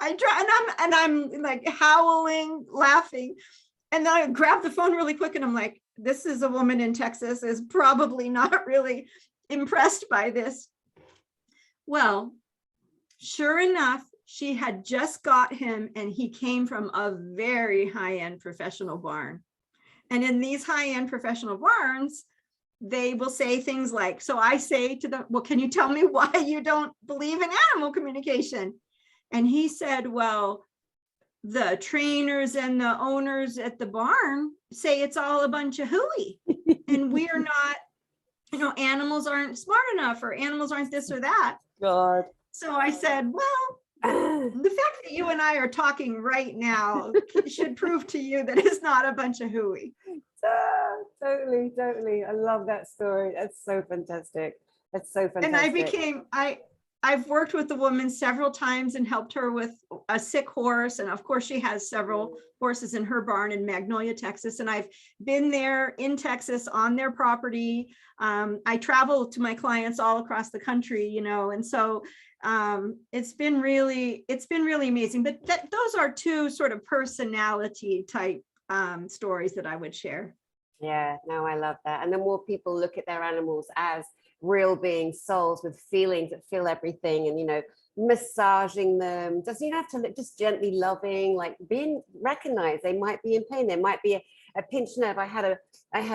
I'm like howling, laughing. And then I grab the phone really quick and I'm like, this is a woman in Texas is probably not really impressed by this. Well, sure enough, she had just got him, and he came from a very high-end professional barn. And in these high-end professional barns, they will say things like, so I say to them, well, can you tell me why you don't believe in animal communication? And he said, well, the trainers and the owners at the barn say it's all a bunch of hooey. And we are not, you know, animals aren't smart enough, or animals aren't this or that. God. So I said, well, the fact that you and I are talking right now should prove to you that it's not a bunch of hooey. Totally. I love that story. That's so fantastic. That's so fantastic. And I've worked with the woman several times and helped her with a sick horse. And of course, she has several horses in her barn in Magnolia, Texas. And I've been there in Texas on their property. I travel to my clients all across the country, you know, and so it's been really amazing. But those are 2 sort of personality type stories that I would share. Yeah, no, I love that. And the more people look at their animals as real being souls with feelings that feel everything, and, you know, massaging them, doesn't have to look, just gently loving, like being recognized. They might be in pain. There might be a pinched nerve. I had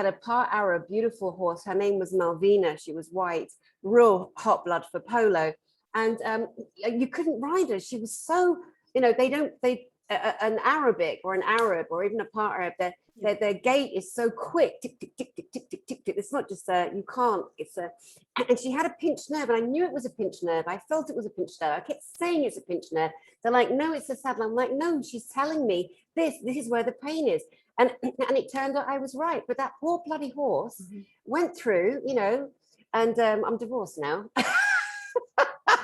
a part Arab, beautiful horse. Her name was Malvina. She was white, real hot blood for polo. And you couldn't ride her. She was so, you know, an Arabic or an Arab or even a part Arab, their gait is so quick, tick, tick, tick, tick, tick, tick, tick, tick. It's not just you can't, and she had a pinched nerve, and I knew it was a pinched nerve. I felt it was a pinched nerve. I kept saying it's a pinched nerve. They're like, no, it's a saddle. I'm like, no, she's telling me this is where the pain is. And it turned out I was right. But that poor bloody horse went through, you know, and I'm divorced now.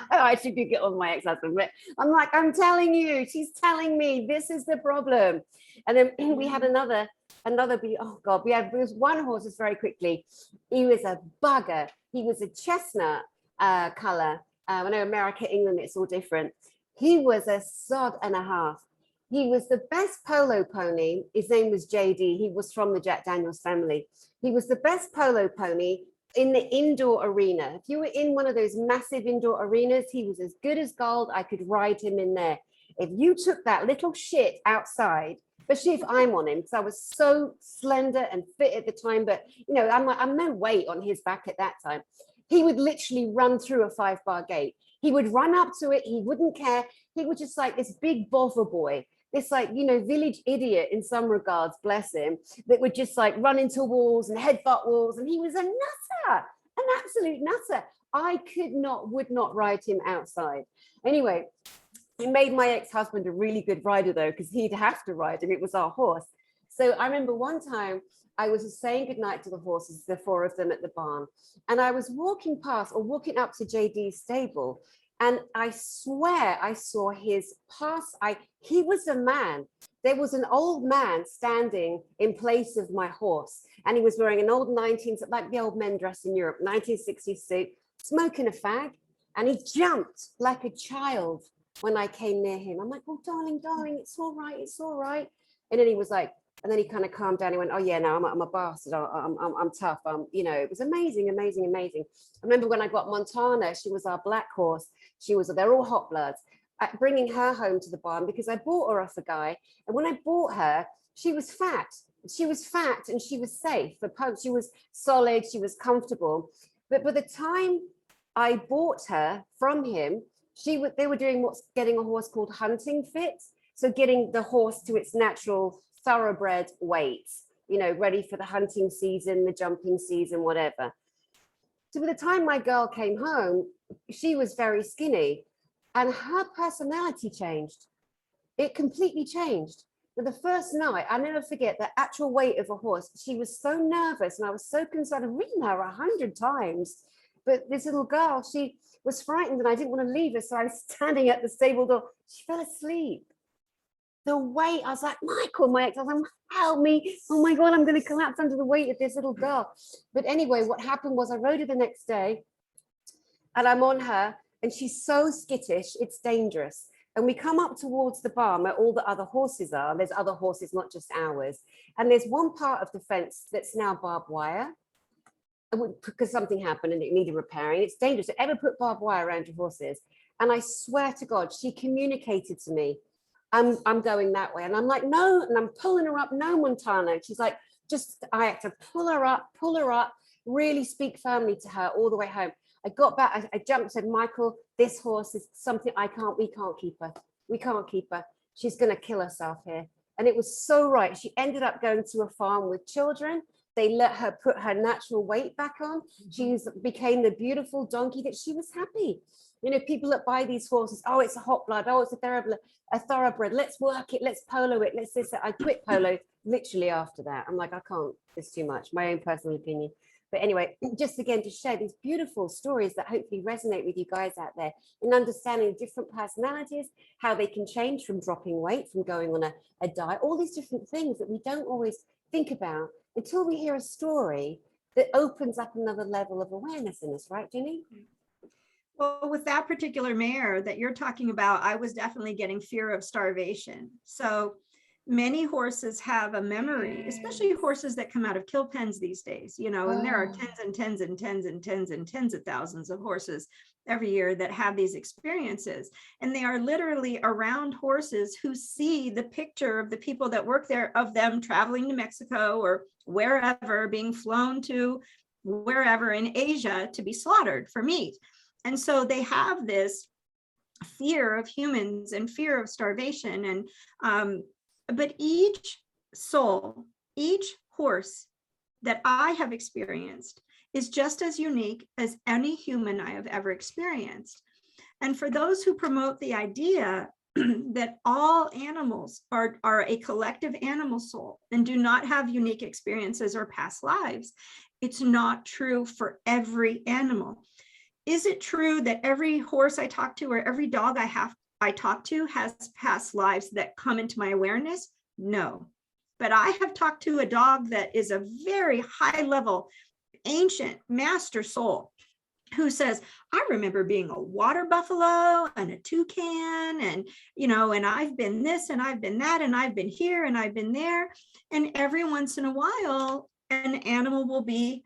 I should get on my ex-husband, but I'm like, I'm telling you, she's telling me this is the problem. And then we had another, oh God, there was one horse, just very quickly. He was a bugger. He was a chestnut color. I know America, England, it's all different. He was a sod and a half. He was the best polo pony. His name was JD. He was from the Jack Daniels family. He was the best polo pony in the indoor arena. If you were in one of those massive indoor arenas, he was as good as gold. I could ride him in there. If you took that little shit outside, especially if I'm on him, because I was so slender and fit at the time, but you know, I'm no weight on his back at that time. He would literally run through a 5-bar gate. He would run up to it. He wouldn't care. He was just like this big bother boy. this like, you know, village idiot in some regards, bless him, that would just like run into walls and headbutt walls. And he was a nutter, an absolute nutter. I would not ride him outside. Anyway, it made my ex-husband a really good rider though, because he'd have to ride him. It was our horse. So I remember one time I was saying goodnight to the horses, the 4 of them at the barn. And I was walking past or walking up to JD's stable. And I swear I saw his pass. He was a man. There was an old man standing in place of my horse. And he was wearing an old 19s, like the old men dress in Europe, 1960s suit, smoking a fag. And he jumped like a child when I came near him. I'm like, oh, darling, it's all right, it's all right. And then he was like, and then he kind of calmed down. He went, oh yeah, no, I'm a bastard. I'm tough. You know, it was amazing, amazing, amazing. I remember when I got Montana, she was our black horse. They're all hot bloods. Bringing her home to the barn because I bought her off a guy. And when I bought her, she was fat. She was fat and she was safe. She was solid. She was comfortable. But by the time I bought her from him, they were doing getting a horse called hunting fit. So getting the horse to its natural thoroughbred weight, you know, ready for the hunting season, the jumping season, whatever. So by the time my girl came home, she was very skinny and her personality changed. It completely changed. But the first night, I'll never forget the actual weight of a horse. She was so nervous and I was so concerned. I've ridden her 100 times, but this little girl, she was frightened and I didn't want to leave her. So I was standing at the stable door. She fell asleep. The weight, I was like, Michael, my ex, I was like, help me. Oh my God, I'm going to collapse under the weight of this little girl. But anyway, what happened was I rode her the next day and I'm on her and she's so skittish, it's dangerous. And we come up towards the barn where all the other horses are. There's other horses, not just ours. And there's one part of the fence that's now barbed wire because something happened and it needed repairing. It's dangerous to ever put barbed wire around your horses. And I swear to God, she communicated to me, I'm going that way. And I'm like, no, and I'm pulling her up, no, Montana. And she's like, I had to pull her up, really speak firmly to her all the way home. I got back, I jumped, said, Michael, this horse is something we can't keep her. We can't keep her. She's going to kill herself here. And it was so right. She ended up going to a farm with children. They let her put her natural weight back on. She became the beautiful donkey that she was happy. You know, people that buy these horses, oh, it's a hot blood, oh, it's a thoroughbred, let's work it, let's polo it, let's this. I quit polo literally after that. I'm like, I can't, it's too much, my own personal opinion. But anyway, just again to share these beautiful stories that hopefully resonate with you guys out there in understanding different personalities, how they can change from dropping weight, from going on a diet, all these different things that we don't always think about until we hear a story that opens up another level of awareness in us, right, Ginny? Well, with that particular mare that you're talking about, I was definitely getting fear of starvation. So many horses have a memory, especially horses that come out of kill pens these days, you know, and there are tens and tens and tens and tens and tens of thousands of horses every year that have these experiences. And they are literally around horses who see the picture of the people that work there, of them traveling to Mexico or wherever, being flown to wherever in Asia to be slaughtered for meat. And so they have this fear of humans and fear of starvation. And but each soul, each horse that I have experienced is just as unique as any human I have ever experienced. And for those who promote the idea that all animals are a collective animal soul and do not have unique experiences or past lives, it's not true for every animal. Is it true that every horse I talk to or every dog I talk to has past lives that come into my awareness? No. But I have talked to a dog that is a very high level, ancient master soul who says, I remember being a water buffalo and a toucan and, you know, and I've been this and I've been that and I've been here and I've been there. And every once in a while, an animal will be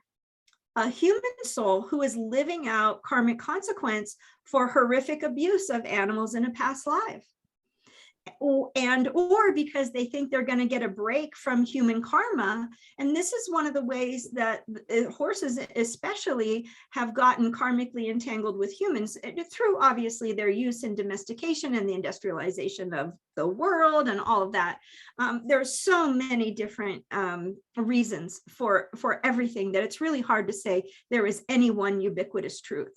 a human soul who is living out karmic consequence for horrific abuse of animals in a past life. or because they think they're going to get a break from human karma. And this is one of the ways that horses especially have gotten karmically entangled with humans through obviously their use in domestication and the industrialization of the world and all of that. There's so many different reasons for everything that it's really hard to say there is any one ubiquitous truth.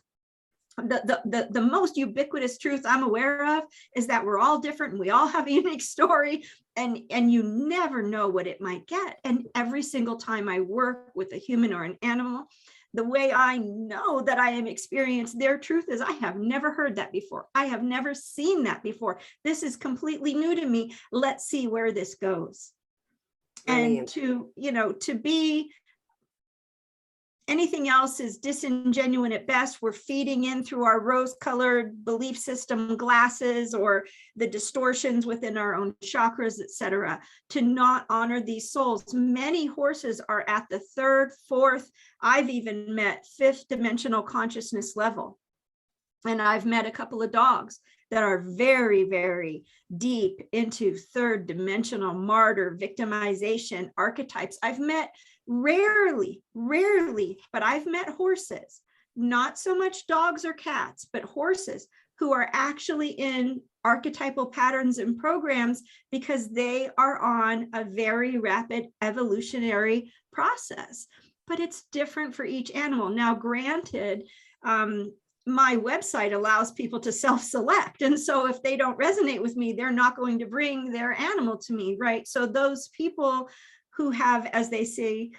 The most ubiquitous truth I'm aware of is that we're all different and we all have a unique story, and you never know what it might get. And every single time I work with a human or an animal, the way I know that I am experiencing their truth is I have never heard that before. I have never seen that before. This is completely new to me. Let's see where this goes. And to be anything else is disingenuous at best. We're feeding in through our rose-colored belief system glasses or the distortions within our own chakras, etc., to not honor these souls. Many horses are at the third, fourth, I've even met fifth dimensional consciousness level. And I've met a couple of dogs that are very, very deep into third dimensional martyr victimization archetypes. I've met rarely, but I've met horses, not so much dogs or cats, but horses who are actually in archetypal patterns and programs because they are on a very rapid evolutionary process. But it's different for each animal. Now, granted, my website allows people to self-select. And so if they don't resonate with me, they're not going to bring their animal to me, right? So those people who have, as they say,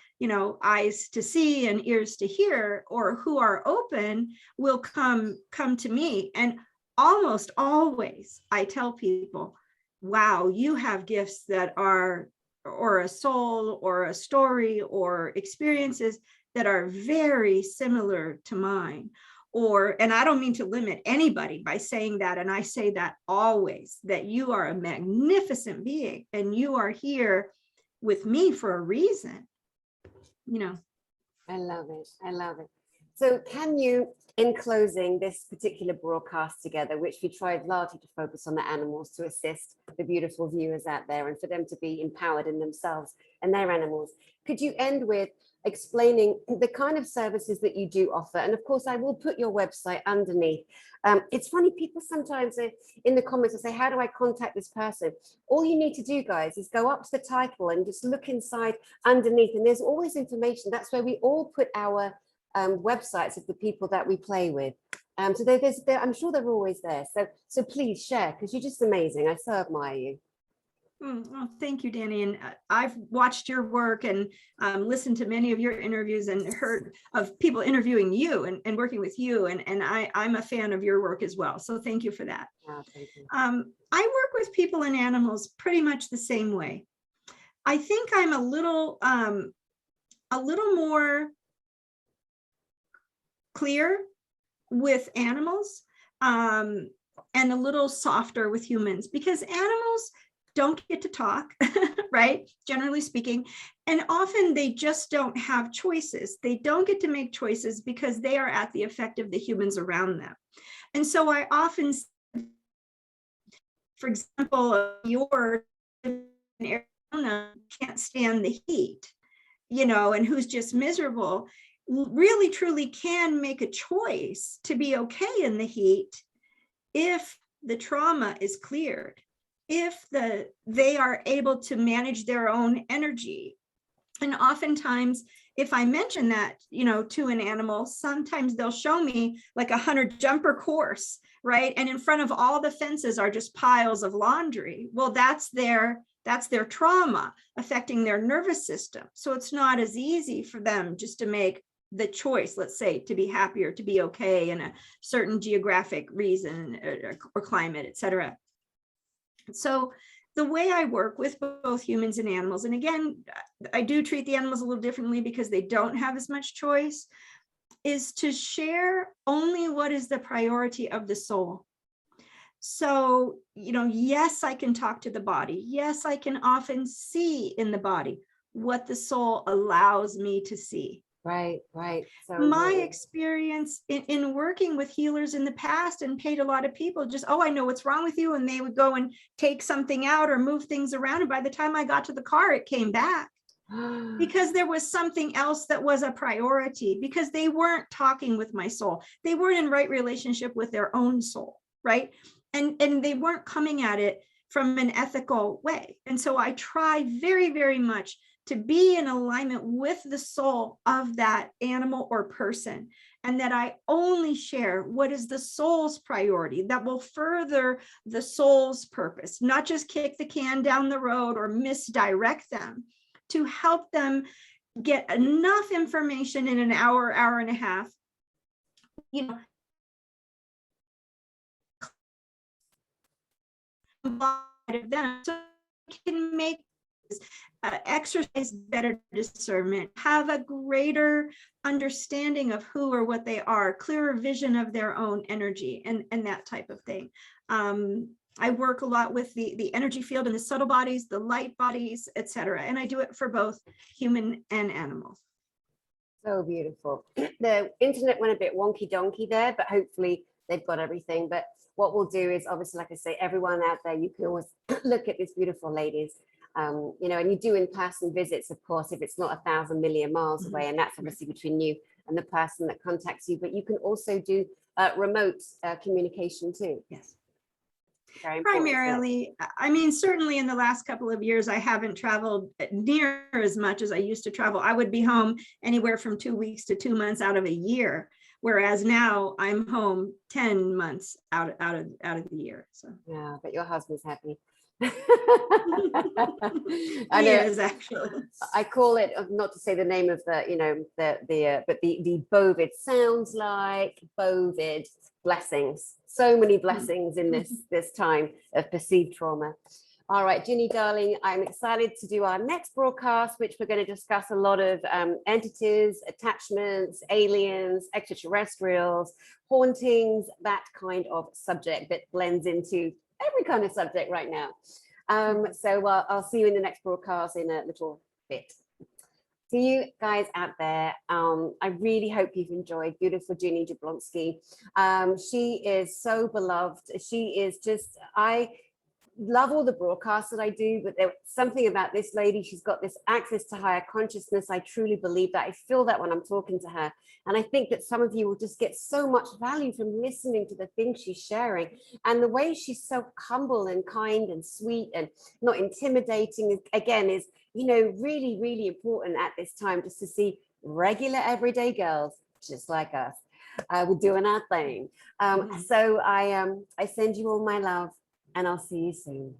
eyes to see and ears to hear, or who are open, will come to me. And almost always I tell people, wow, you have gifts that are, or a soul or a story or experiences that are very similar to mine. And I don't mean to limit anybody by saying that, and I say that always, that you are a magnificent being and you are here with me for a reason. I love it. So can you, in closing this particular broadcast together, which we tried largely to focus on the animals to assist the beautiful viewers out there and for them to be empowered in themselves and their animals, could you end with explaining the kind of services that you do offer? And of course, I will put your website underneath. It's funny, people sometimes in the comments will say, how do I contact this person? All you need to do, guys, is go up to the title and just look inside underneath, and there's always information. That's where we all put our websites of the people that we play with. So I'm sure they're always there. So please share, because you're just amazing. I so admire you. Well, thank you, Danny. And I've watched your work and listened to many of your interviews and heard of people interviewing you and working with you. And I'm a fan of your work as well. So thank you for that. Oh, thank you. I work with people and animals pretty much the same way. I think I'm a little more clear with animals and a little softer with humans, because animals don't get to talk, right? Generally speaking. And often they just don't have choices. They don't get to make choices because they are at the effect of the humans around them. And so I often, for example, your Arizona can't stand the heat, and who's just miserable, really truly can make a choice to be okay in the heat if the trauma is cleared, if they are able to manage their own energy. And oftentimes, if I mention that, to an animal, sometimes they'll show me like a 100 jumper course, right? And in front of all the fences are just piles of laundry. Well, that's their trauma affecting their nervous system. So it's not as easy for them just to make the choice, let's say, to be happy or to be okay in a certain geographic reason or climate, etc. So the way I work with both humans and animals, and again, I do treat the animals a little differently because they don't have as much choice, is to share only what is the priority of the soul. So, yes, I can talk to the body. Yes, I can often see in the body what the soul allows me to see. Right, right. So My important. experience in working with healers in the past and paid a lot of people just, oh, I know what's wrong with you. And they would go and take something out or move things around. And by the time I got to the car, it came back. Because there was something else that was a priority, because they weren't talking with my soul. They weren't in right relationship with their own soul, right? And they weren't coming at it from an ethical way. And so I try very, very much to be in alignment with the soul of that animal or person, and that I only share what is the soul's priority that will further the soul's purpose, not just kick the can down the road or misdirect them, to help them get enough information in an hour, hour and a half, you know, of them, so they can make exercise better discernment, have a greater understanding of who or what they are, clearer vision of their own energy, and that type of thing. I work a lot with the energy field and the subtle bodies, the light bodies, etc. And I do it for both human and animal. So beautiful. The internet went a bit wonky donkey there, but hopefully they've got everything. But what we'll do is, obviously, like I say, everyone out there, you can always look at these beautiful ladies, you know, and you do in-person visits, of course, if it's not 1,000 million miles away, and that's obviously between you and the person that contacts you. But you can also do remote communication too. Yes. Primarily, I mean, certainly in the last couple of years, I haven't traveled near as much as I used to travel. I would be home anywhere from 2 weeks to 2 months out of a year, whereas now I'm home 10 months out of the year. So yeah, but your husband's happy. He is, actually. I call it, not to say the name of the, you know, but the bovid, sounds like bovid blessings. So many blessings in this time of perceived trauma. All right, Ginny, darling, I'm excited to do our next broadcast, which we're going to discuss a lot of entities, attachments, aliens, extraterrestrials, hauntings, that kind of subject that blends into every kind of subject right now. So I'll see you in the next broadcast in a little bit. To you guys out there, I really hope you've enjoyed beautiful Ginny Jablonski. She is so beloved. She is just, I love all the broadcasts that I do, but there's something about this lady. She's got this access to higher consciousness. I truly believe that. I feel that when I'm talking to her. And I think that some of you will just get so much value from listening to the things she's sharing. And the way she's so humble and kind and sweet and not intimidating, again, is, you know, really, really important at this time, just to see regular everyday girls just like us. We're doing our thing. So I send you all my love, and I'll see you soon.